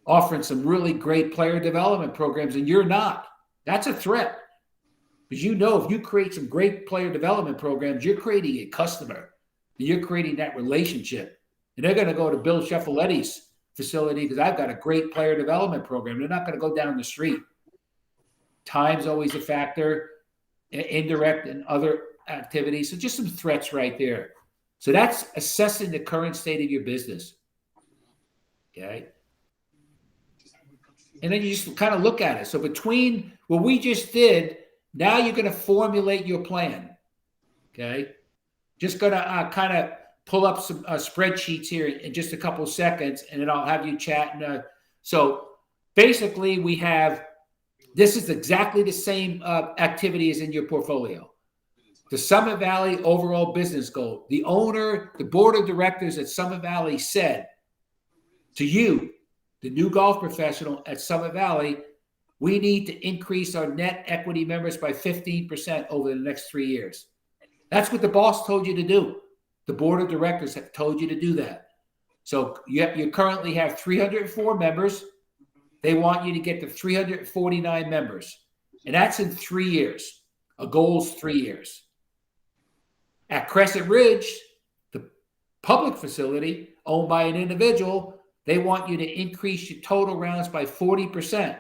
offering some really great player development programs, and you're not? That's a threat. Because you know if you create some great player development programs, you're creating a customer. And you're creating that relationship. And they're going to go to Bill Schiaffoletti's facility because I've got a great player development program. They're not going to go down the street. Time's always a factor, indirect and other activities. So just some threats right there. So that's assessing the current state of your business. Okay. And then you just kind of look at it. So between what we just did, now you're going to formulate your plan. Okay. Just going to kind of pull up some spreadsheets here in just a couple of seconds, and then I'll have you chat. So basically we have, this is exactly the same activity as in your portfolio. The Summit Valley overall business goal. The owner, the board of directors at Summit Valley said to you, the new golf professional at Summit Valley, we need to increase our net equity members by 15% over the next 3 years. That's what the boss told you to do. The board of directors have told you to do that. So you currently have 304 members. They want you to get to 349 members. And that's in 3 years. A goal is 3 years. At Crescent Ridge, the public facility owned by an individual, they want you to increase your total rounds by 40%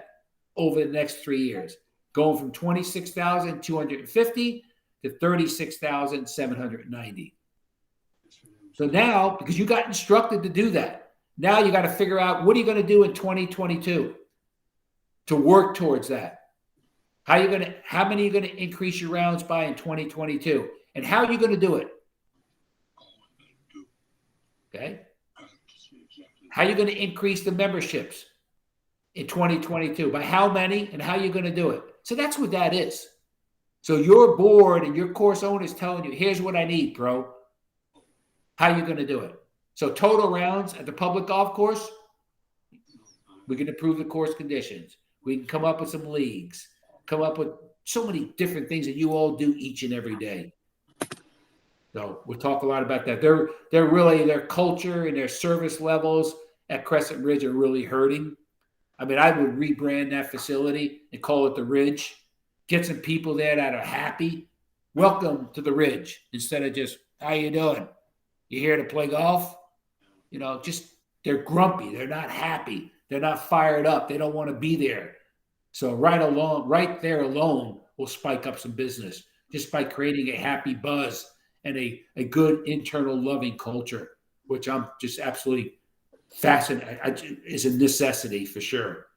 over the next 3 years, going from 26,250 to 36,790. So now, because you got instructed to do that, now you got to figure out what are you going to do in 2022 to work towards that. How many are you going to increase your rounds by in 2022? And how are you going to do it? Okay. How are you going to increase the memberships in 2022? By how many and how are you going to do it? So that's what that is. So your board and your course owner is telling you, here's what I need, bro. How are you going to do it? So total rounds at the public golf course, we can improve the course conditions. We can come up with some leagues, come up with so many different things that you all do each and every day. So we'll talk a lot about that. They're really, their culture and their service levels at Crescent Ridge are really hurting. I mean, I would rebrand that facility and call it the Ridge. Get some people there that are happy. Welcome to the Ridge, instead of just, how you doing? You here to play golf? You know, just, they're grumpy. They're not happy. They're not fired up. They don't want to be there. So right there alone will spike up some business just by creating a happy buzz and a good internal loving culture, which I'm just absolutely fascinated. Is a necessity for sure.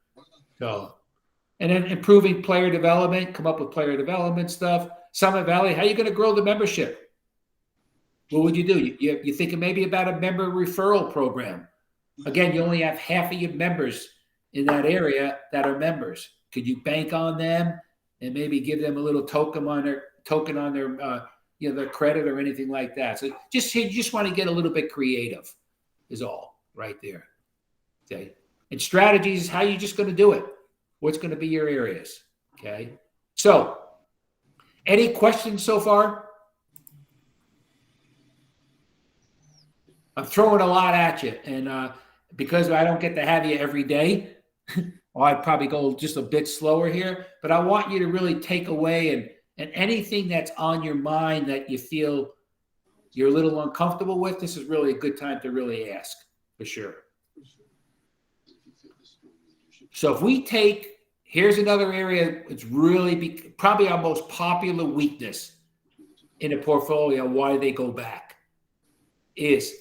So, and then improving player development, come up with player development stuff. Summit Valley, how are you going to grow the membership? What would you do? You're thinking maybe about a member referral program. Again, you only have half of your members in that area that are members. Could you bank on them and maybe give them a little token on their their credit or anything like that? So you just want to get a little bit creative, is all right there. Okay, and strategies. How are you just going to do it? What's going to be your areas? Okay, so any questions so far? I'm throwing a lot at you, and because I don't get to have you every day, well, I'd probably go just a bit slower here. But I want you to really take away and anything that's on your mind that you feel you're a little uncomfortable with. This is really a good time to really ask, for sure. So if we take, here's another area. It's really probably our most popular weakness in a portfolio. Why they go back is,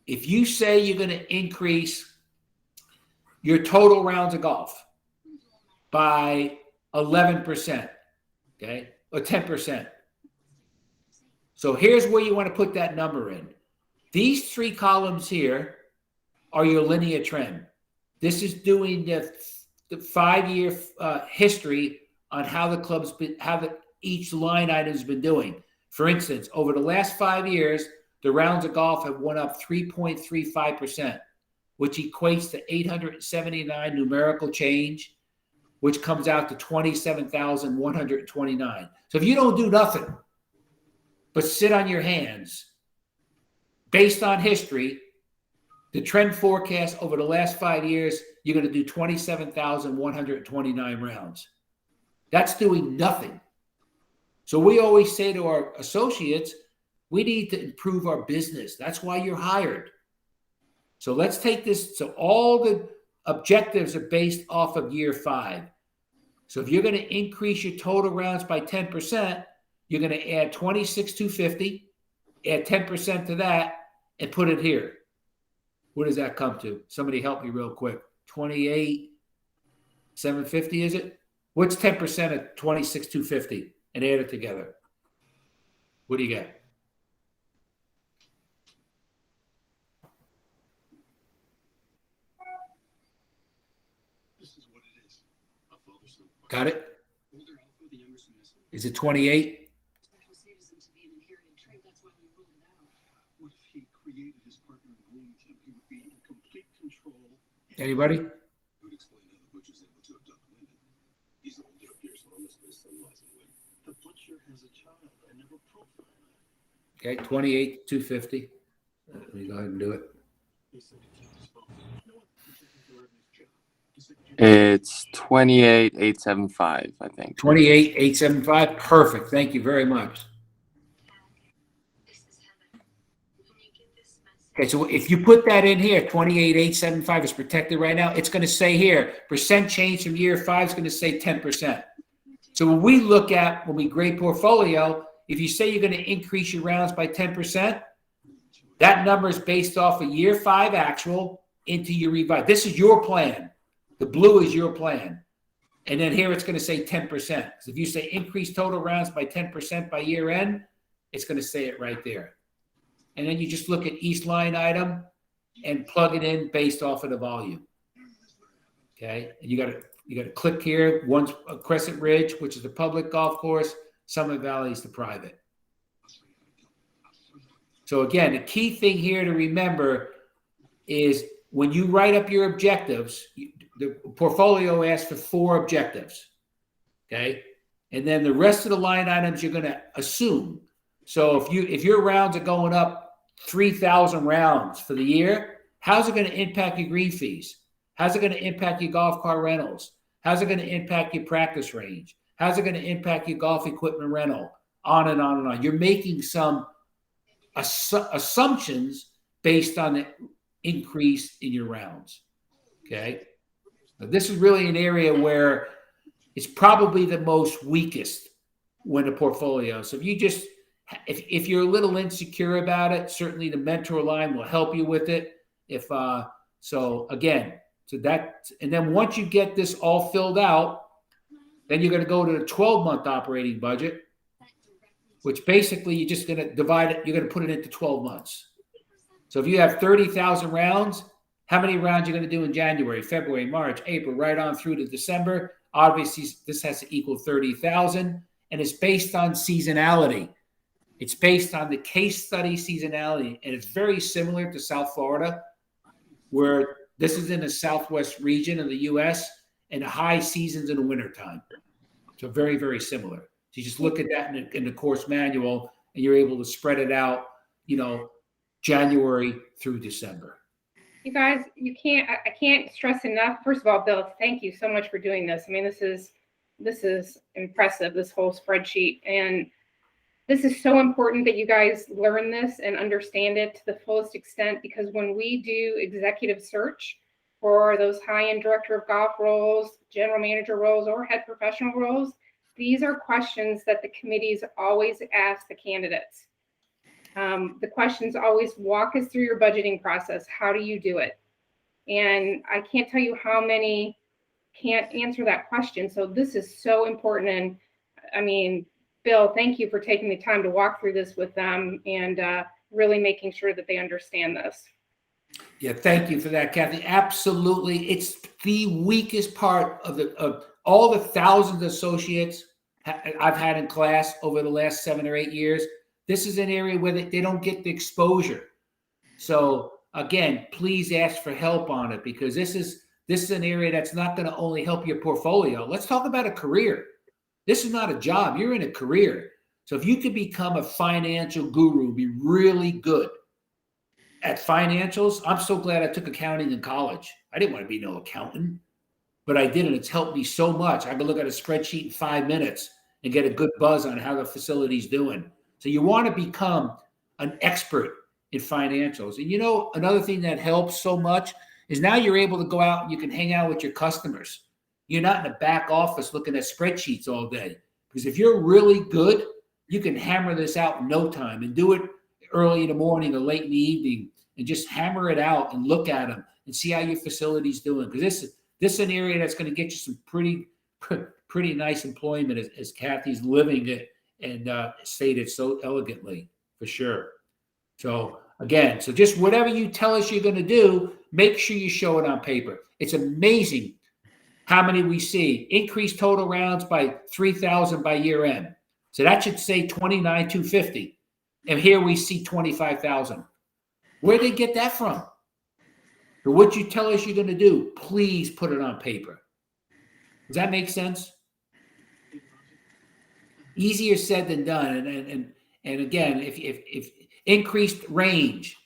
if you say you're going to increase your total rounds of golf by 11%, okay, or 10%. So here's where you want to put that number in. These three columns here are your linear trend. This is doing the 5-year history on how the club's been, each line item's been doing. For instance, over the last 5 years, the rounds of golf have went up 3.35%, which equates to 879 numerical change, which comes out to 27,129. So if you don't do nothing but sit on your hands, based on history, the trend forecast over the last 5 years, you're going to do 27,129 rounds. That's doing nothing. So we always say to our associates, we need to improve our business. That's why you're hired. So let's take this. So all the objectives are based off of year 5. So if you're going to increase your total rounds by 10%, you're going to add 26,250, add 10% to that, and put it here. What does that come to? Somebody help me real quick. 28,750, is it? What's 10% of 26,250? And add it together. What do you get? Got it? Is it 28? Anybody? Okay, 28,250. Let me go ahead and do it. It's 28,875, I think. 28,875. Perfect. Thank you very much. Okay, so if you put that in here, 28,875 is protected right now. It's going to say here, percent change from year 5 is going to say 10%. So when we look at, when we grade portfolio, if you say you're going to increase your rounds by 10%, that number is based off of year 5 actual into your revised. This is your plan. The blue is your plan. And then here it's going to say 10%. So if you say increase total rounds by 10% by year end, it's going to say it right there. And then you just look at each line item and plug it in based off of the volume. Okay. And you got to click here. One's Crescent Ridge, which is the public golf course. Summit Valley is the private. So again, the key thing here to remember is when you write up your objectives, the portfolio asks for 4 objectives. Okay. And then the rest of the line items you're going to assume. So if your rounds are going up 3,000 rounds for the year, how's it going to impact your green fees? How's it going to impact your golf car rentals? How's it going to impact your practice range? How's it going to impact your golf equipment rental? On and on and on. You're making some assumptions based on the increase in your rounds. Okay. Now, this is really an area where it's probably the most weakest when a portfolio. So if you're a little insecure about it, certainly the mentor line will help you with it. And then once you get this all filled out, then you're going to go to the 12-month operating budget, which basically you're just going to divide it. You're going to put it into 12 months. So if you have 30,000 rounds, how many rounds you're going to do in January, February, March, April, right on through to December? Obviously, this has to equal 30,000, and it's based on seasonality. It's based on the case study seasonality, and it's very similar to South Florida, where this is in the southwest region of the U.S., and the high seasons in the wintertime. So very, very similar. So you just look at that in the course manual, and you're able to spread it out, January through December. You guys, I can't stress enough. First of all, Bill, thank you so much for doing this. I mean, this is impressive, this whole spreadsheet. And this is so important that you guys learn this and understand it to the fullest extent, because when we do executive search for those high-end director of golf roles, general manager roles, or head professional roles, these are questions that the committees always ask the candidates. The questions always walk us through your budgeting process. How do you do it? And I can't tell you how many can't answer that question. So this is so important. And I mean, Bill, thank you for taking the time to walk through this with them and really making sure that they understand this. Yeah, thank you for that, Kathy. Absolutely. It's the weakest part of all the thousands of associates I've had in class over the last 7 or 8 years. This is an area where they don't get the exposure. So again, please ask for help on it, because this is an area that's not going to only help your portfolio. Let's talk about a career. This is not a job. You're in a career. So if you could become a financial guru, be really good at financials. I'm so glad I took accounting in college. I didn't want to be no accountant, but I did, and it's helped me so much. I can look at a spreadsheet in 5 minutes and get a good buzz on how the facility's doing. So you want to become an expert in financials. And another thing that helps so much is now you're able to go out and you can hang out with your customers. You're not in the back office looking at spreadsheets all day. Because if you're really good, you can hammer this out in no time and do it early in the morning or late in the evening and just hammer it out and look at them and see how your facility's doing. Because this is an area that's going to get you some pretty nice employment, as Kathy's living it and stated so elegantly, for sure. So again, just whatever you tell us you're going to do, make sure you show it on paper. It's amazing how many we see. Increased total rounds by 3,000 by year end. So that should say 29,250. And here we see 25,000. Where'd they get that from? So what you tell us you're going to do, please put it on paper. Does that make sense? Easier said than done. And again, if increased range,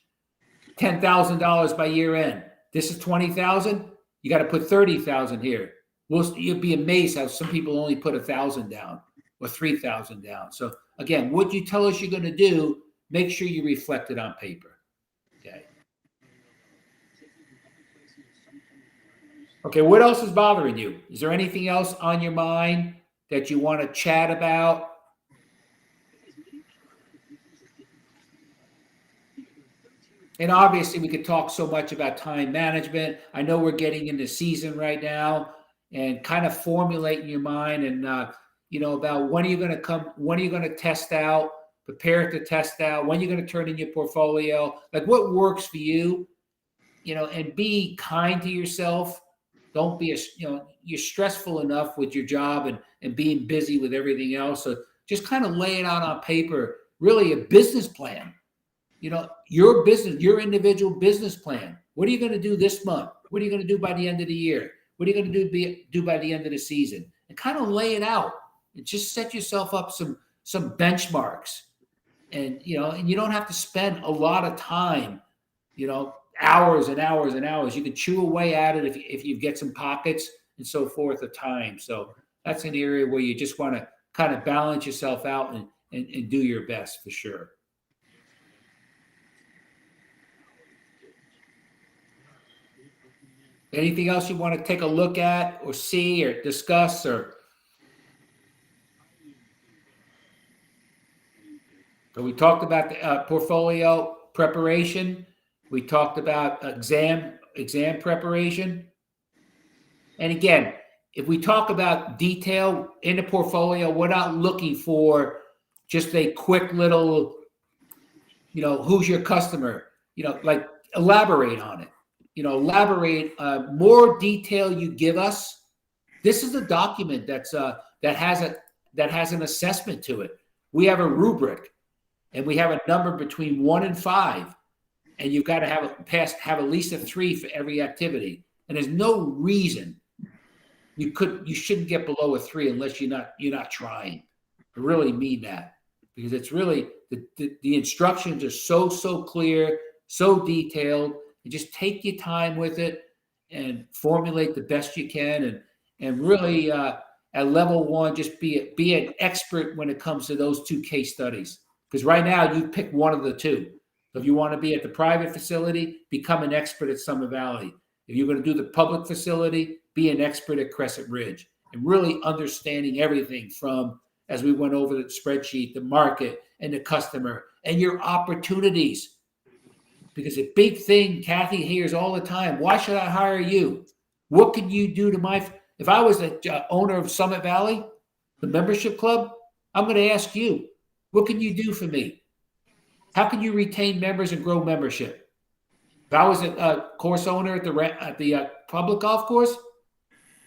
$10,000 by year end. This is 20,000. You got to put 30,000 here. You'll be amazed how some people only put 1,000 down or 3,000 down. So again, what you tell us you're going to do, make sure you reflect it on paper. Okay. Okay. What else is bothering you? Is there anything else on your mind that you want to chat about? And obviously, we could talk so much about time management. I know we're getting into season right now, and kind of formulate in your mind and, about when are you going to come, when are you going to test out, prepare to test out, when you're going to turn in your portfolio, like what works for you, and be kind to yourself. Don't be, you're stressful enough with your job and being busy with everything else. So just kind of lay it out on paper, really a business plan. Your business, your individual business plan. What are you going to do this month? What are you going to do by the end of the year? What are you going to do by the end of the season? And kind of lay it out and just set yourself up some benchmarks. And, and you don't have to spend a lot of time, hours and hours and hours. You can chew away at it if you get some pockets and so forth of time. So that's an area where you just want to kind of balance yourself out and do your best for sure. Anything else you want to take a look at or see or discuss or? So we talked about the portfolio preparation. We talked about exam preparation. And again, if we talk about detail in the portfolio, we're not looking for just a quick little, who's your customer, like elaborate on it. Elaborate, more detail you give us. This is a document that has an assessment to it. We have a rubric, and we have a number between 1 and 5, and you've got to have at least a 3 for every activity. And there's no reason you shouldn't get below a 3 unless you're not trying. I really mean that, because it's really the instructions are so clear, so detailed. You just take your time with it and formulate the best you can, and really at level 1, just be an expert when it comes to those 2 case studies. Because right now you pick one of the 2. So if you want to be at the private facility, become an expert at Summer Valley. If you're going to do the public facility, be an expert at Crescent Ridge, and really understanding everything from, as we went over the spreadsheet, the market and the customer and your opportunities. Because a big thing Kathy hears all the time, why should I hire you? What can you do to if I was the owner of Summit Valley, the membership club, I'm going to ask you, what can you do for me? How can you retain members and grow membership? If I was a course owner at the public golf course,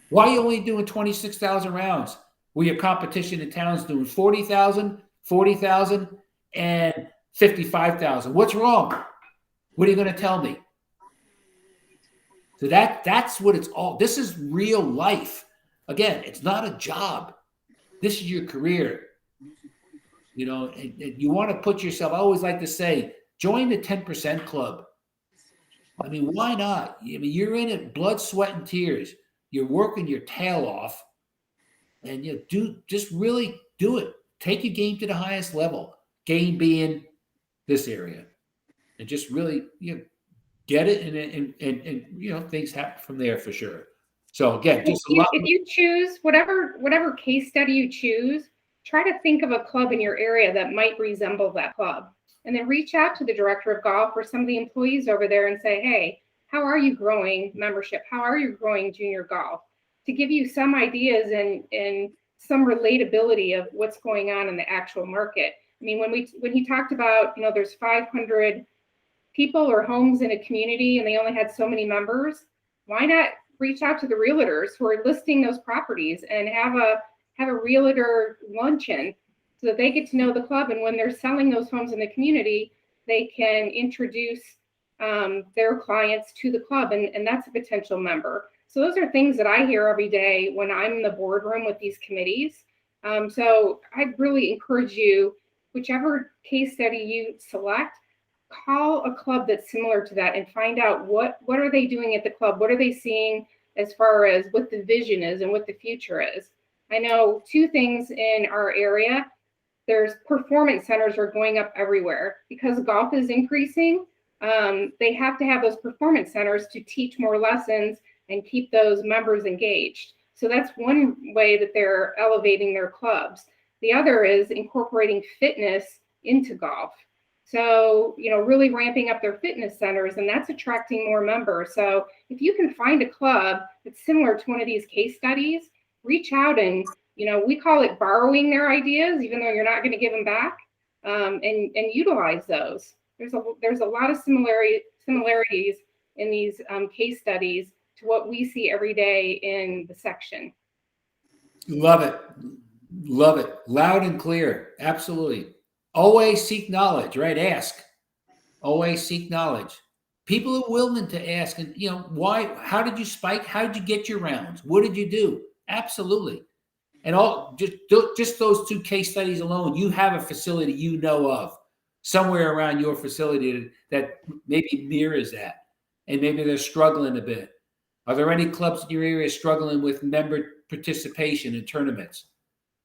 why are you only doing 26,000 rounds where your competition in town's doing 40,000, 40,000, and 55,000? What's wrong? What are you going to tell me? So that's what it's all. This is real life. Again, it's not a job. This is your career. And you want to put yourself, I always like to say, join the 10% club. I mean, why not? I mean, you're in it, blood, sweat, and tears. You're working your tail off, and just really do it. Take your game to the highest level. Game being this area, and just really get it, and things happen from there for sure. So again, just if you choose whatever case study you choose, try to think of a club in your area that might resemble that club, and then reach out to the director of golf or some of the employees over there and say, hey, how are you growing membership? How are you growing junior golf? To give you some ideas and some relatability of what's going on in the actual market. I mean, when he talked about, there's 500 people or homes in a community and they only had so many members, why not reach out to the realtors who are listing those properties and have a realtor luncheon so that they get to know the club, and when they're selling those homes in the community, they can introduce their clients to the club, and that's a potential member. So those are things that I hear every day when I'm in the boardroom with these committees. So I really encourage you, whichever case study you select, call a club that's similar to that and find out what are they doing at the club? What are they seeing as far as what the vision is and what the future is? I know 2 things in our area. There's performance centers are going up everywhere because golf is increasing. They have to have those performance centers to teach more lessons and keep those members engaged. So that's one way that they're elevating their clubs. The other is incorporating fitness into golf. So, really ramping up their fitness centers, and that's attracting more members. So if you can find a club that's similar to one of these case studies, reach out and, we call it borrowing their ideas, even though you're not going to give them back, and utilize those. There's a lot of similarities in these case studies to what we see every day in the section. Love it. Loud and clear. Absolutely. Always seek knowledge, right? Ask. Always seek knowledge. People are willing to ask, and why? How did you spike? How did you get your rounds? What did you do? Absolutely. And just those 2 case studies alone, you have a facility of somewhere around your facility that maybe mirrors that, and maybe they're struggling a bit. Are there any clubs in your area struggling with member participation in tournaments?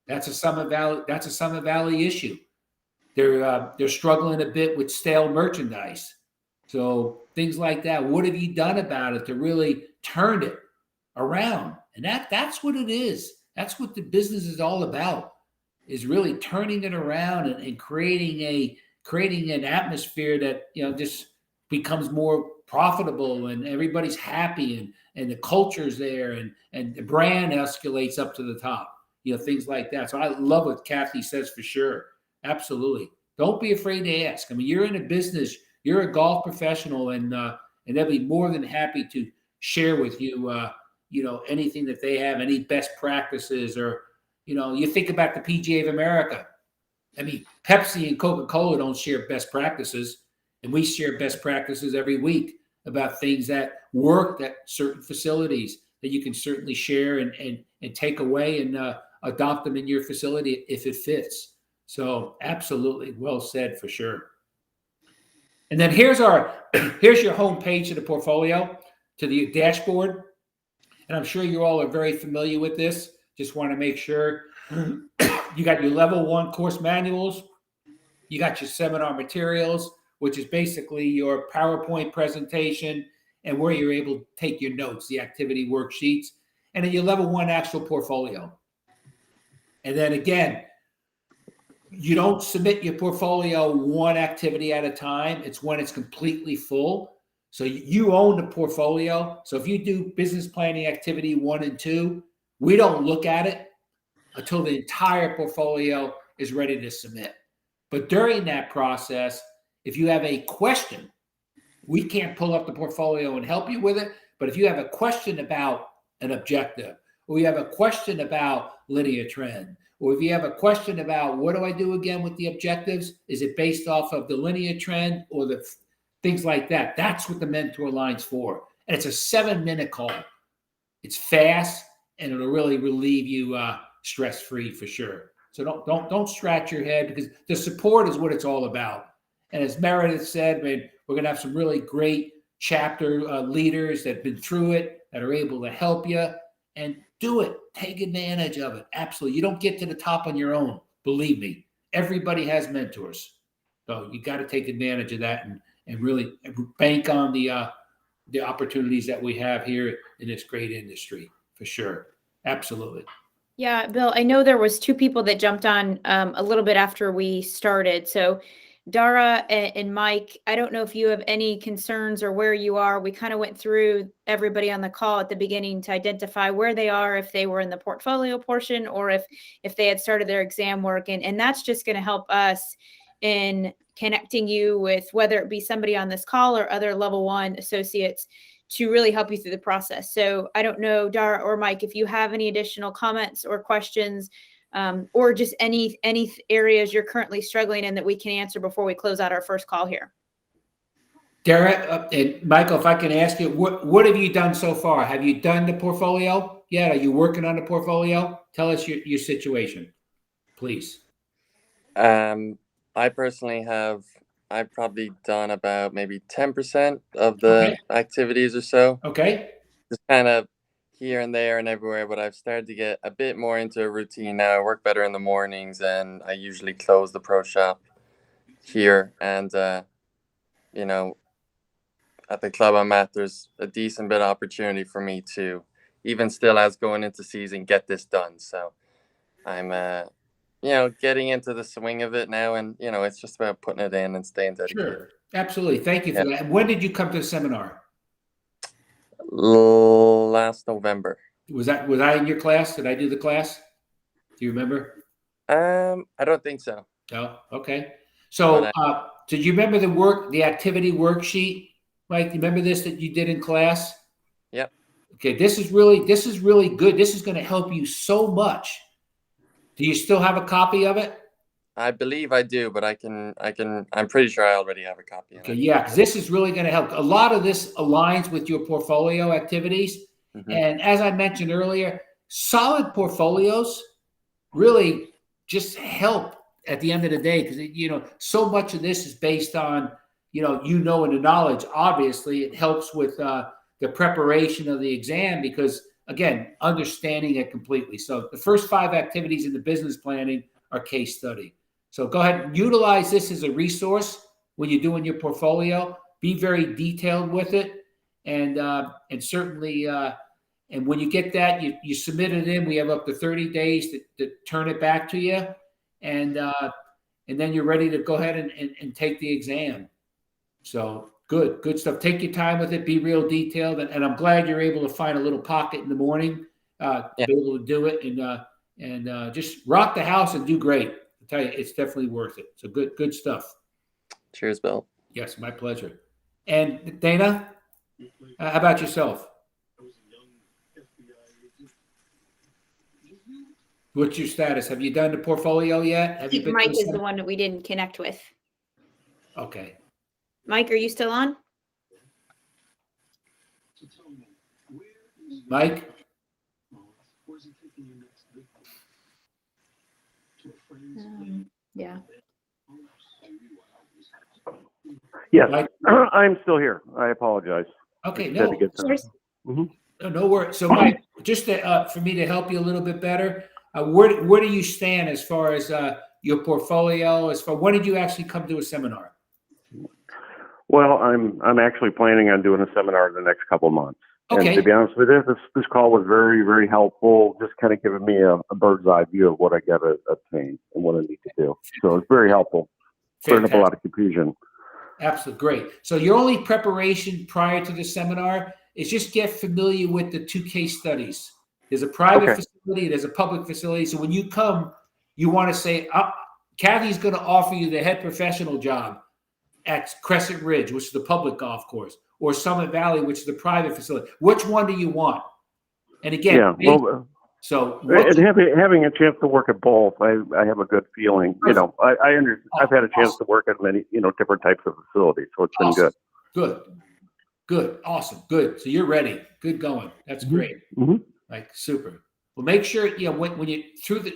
That's a Summit Valley issue. They're struggling a bit with stale merchandise. So things like that. What have you done about it to really turn it around? And that's what it is. That's what the business is all about, is really turning it around and creating an atmosphere that, just becomes more profitable and everybody's happy and the culture's there and the brand escalates up to the top, things like that. So I love what Kathy says for sure. Absolutely. Don't be afraid to ask. I mean, you're in a business, you're a golf professional, and they'll be more than happy to share with you, anything that they have, any best practices, or, you think about the PGA of America. I mean, Pepsi and Coca-Cola don't share best practices, and we share best practices every week about things that work at certain facilities that you can certainly share and take away and adopt them in your facility if it fits. So absolutely well said for sure. And then here's your home page of the portfolio, to the dashboard. And I'm sure you all are very familiar with this. Just want to make sure you got your level 1 course manuals. You got your seminar materials, which is basically your PowerPoint presentation and where you're able to take your notes, the activity worksheets, and then your level 1 actual portfolio. And then again, you don't submit your portfolio one activity at a time. It's when it's completely full. So you own the portfolio. So if you do business planning activity 1 and 2, we don't look at it until the entire portfolio is ready to submit. But during that process, if you have a question, we can't pull up the portfolio and help you with it. But if you have a question about an objective, or you have a question about linear trend, or if you have a question about what do I do again with the objectives, is it based off of the linear trend or the things like that? That's what the mentor line's for. And it's a 7-minute call. It's fast, and it'll really relieve you stress-free for sure. So don't scratch your head, because the support is what it's all about. And as Meredith said, man, we're going to have some really great chapter leaders that have been through it, that are able to help you, and do it. Take advantage of it. Absolutely. You don't get to the top on your own. Believe me, everybody has mentors. So you got to take advantage of that and really bank on the opportunities that we have here in this great industry for sure. Absolutely. Yeah, Bill, I know there was 2 people that jumped on a little bit after we started. So Dara and Mike, I don't know if you have any concerns or where you are. We kind of went through everybody on the call at the beginning to identify where they are, if they were in the portfolio portion, or if they had started their exam work. And that's just going to help us in connecting you with, whether it be somebody on this call or other level 1 associates, to really help you through the process. So I don't know, Dara or Mike, if you have any additional comments or questions, or just any areas you're currently struggling in that we can answer before we close out our first call here. Dara and Michael, if I can ask you, what have you done so far? Have you done the portfolio yet? Are you working on the portfolio? Tell us your situation, please. I personally I've probably done about maybe 10% of the activities or so. Okay. Just kind of here and there and everywhere, but I've started to get a bit more into a routine now. I work better in the mornings, and I usually close the pro shop here. And, at the club I'm at, there's a decent bit of opportunity for me to, even still as going into season, get this done. So I'm, getting into the swing of it now, and, it's just about putting it in and staying dedicated. Sure. Absolutely. Thank you for that. When did you come to the seminar? Last November. Was I in your class? Did I do the class? Do you remember? I don't think so. Oh, okay. So, did you remember the activity worksheet? Mike, you remember this that you did in class? Yep. Okay. This is really good. This is going to help you so much. Do you still have a copy of it? I believe I do, but I'm pretty sure I already have a copy. Okay, yeah, because this is really going to help. A lot of this aligns with your portfolio activities. Mm-hmm. And as I mentioned earlier, solid portfolios really just help at the end of the day, because, so much of this is based on, and the knowledge. Obviously, it helps with the preparation of the exam because, again, understanding it completely. So the first 5 activities in the business planning are case study. So go ahead and utilize this as a resource when you're doing your portfolio. Be very detailed with it, and certainly, and when you get that, you submit it in. We have up to 30 days to turn it back to you, and then you're ready to go ahead and take the exam. So good stuff. Take your time with it. Be real detailed, and I'm glad you're able to find a little pocket in the morning to be able to do it, and just rock the house and do great. I tell you, it's definitely worth it. So good stuff. Cheers, Bill. Yes, my pleasure. And Dana, how about yourself? What's your status? Have you done the portfolio yet? I think Mike is the one that we didn't connect with. Okay. Mike, are you still on? Mike? Yeah. Yes, Mike? I'm still here. I apologize. Okay, Just had to get Cheers. no worries. So, Mike, just for me to help you a little bit better, where do you stand as far as your portfolio? When did you actually come to a seminar? Well, I'm actually planning on doing a seminar in the next couple of months. Okay. And to be honest with you, this call was very, very helpful, just kind of giving me a bird's eye view of what I got to obtain and what I need to do. So it's very helpful. Clearing up a lot of confusion. Absolutely. Great. So your only preparation prior to the seminar is just get familiar with the 2 case studies. There's a private facility, there's a public facility. So when you come, you want to say, Kathy's going to offer you the head professional job at Crescent Ridge, which is the public golf course, or Summit Valley, which is the private facility. Which one do you want? And again, and having a chance to work at both, I have a good feeling. I've had a chance to work at many, different types of facilities, so it's been good. Good, awesome, good. So you're ready. Good going. That's great. Like super. Well, make sure when you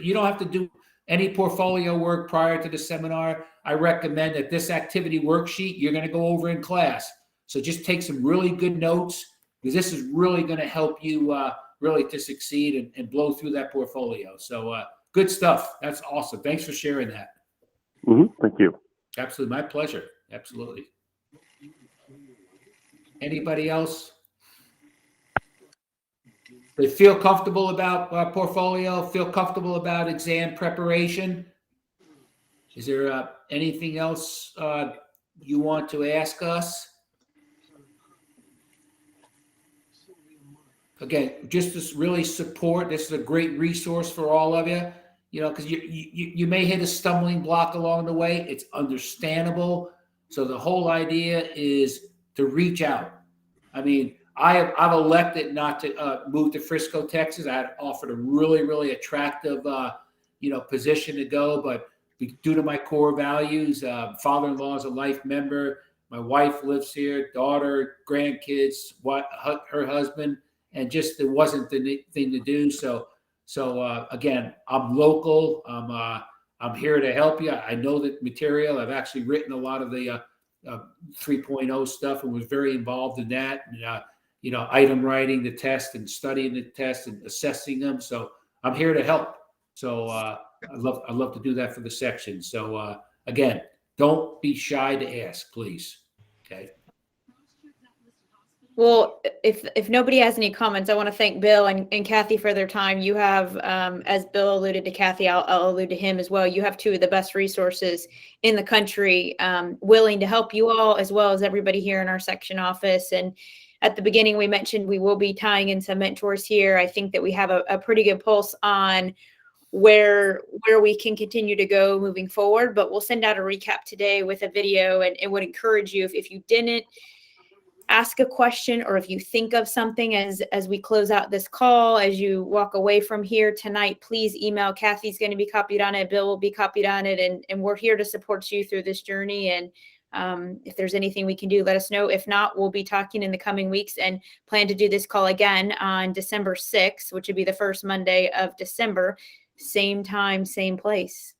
you don't have to do any portfolio work prior to the seminar. I recommend that this activity worksheet you're going to go over in class. So just take some really good notes because this is really going to help you really to succeed and blow through that portfolio. So good stuff. That's awesome. Thanks for sharing that. Thank you. Absolutely. My pleasure. Absolutely. Anybody else? They feel comfortable about portfolio, feel comfortable about exam preparation. Is there anything else you want to ask us? Again, just to really support, this is a great resource for all of you, because you may hit a stumbling block along the way. It's understandable. So the whole idea is to reach out. I mean, I've elected not to move to Frisco, Texas. I had offered a really, really attractive, position to go, but due to my core values, father-in-law is a life member. My wife lives here, daughter, grandkids, her husband, and just it wasn't the thing to do. So again, I'm local. I'm here to help you. I know the material. I've actually written a lot of the 3.0 stuff and was very involved in that. And, item writing the test and studying the test and assessing them. So I'm here to help. So I'd love to do that for the section. So again, don't be shy to ask, please. Okay. Well, if nobody has any comments, I want to thank Bill and Kathy for their time. You have, as Bill alluded to Kathy, I'll allude to him as well. You have 2 of the best resources in the country willing to help you all, as well as everybody here in our section office. And at the beginning, we mentioned we will be tying in some mentors here. I think that we have a pretty good pulse on where we can continue to go moving forward, but we'll send out a recap today with a video and would encourage you, if you didn't ask a question, or if you think of something as we close out this call, as you walk away from here tonight, please email. Kathy's going to be copied on it. Bill will be copied on it. And we're here to support you through this journey. And if there's anything we can do, let us know. If not, we'll be talking in the coming weeks and plan to do this call again on December 6th, which would be the first Monday of December. Same time, same place.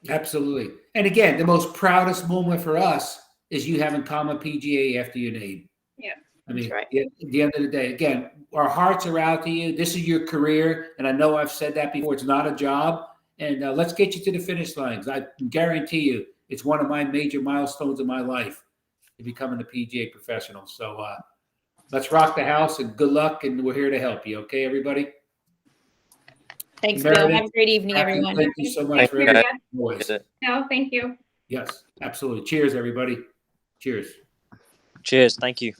Absolutely. And again, the most proudest moment for us is you having comma PGA after your name. Yeah. I mean, That's right. at the end of the day, again, our hearts are out to you. This is your career. And I know I've said that before. It's not a job. And let's get you to the finish lines. I guarantee you it's one of my major milestones in my life, becoming a PGA professional. So let's rock the house and good luck. And we're here to help you. Okay, everybody? Thanks, Meredith, Bill. Have a great evening, Kathy, everyone. Thank you so much Thank for you, everything. guys. Boys. No, thank you. Yes, absolutely. Cheers, everybody. Cheers. Cheers. Thank you.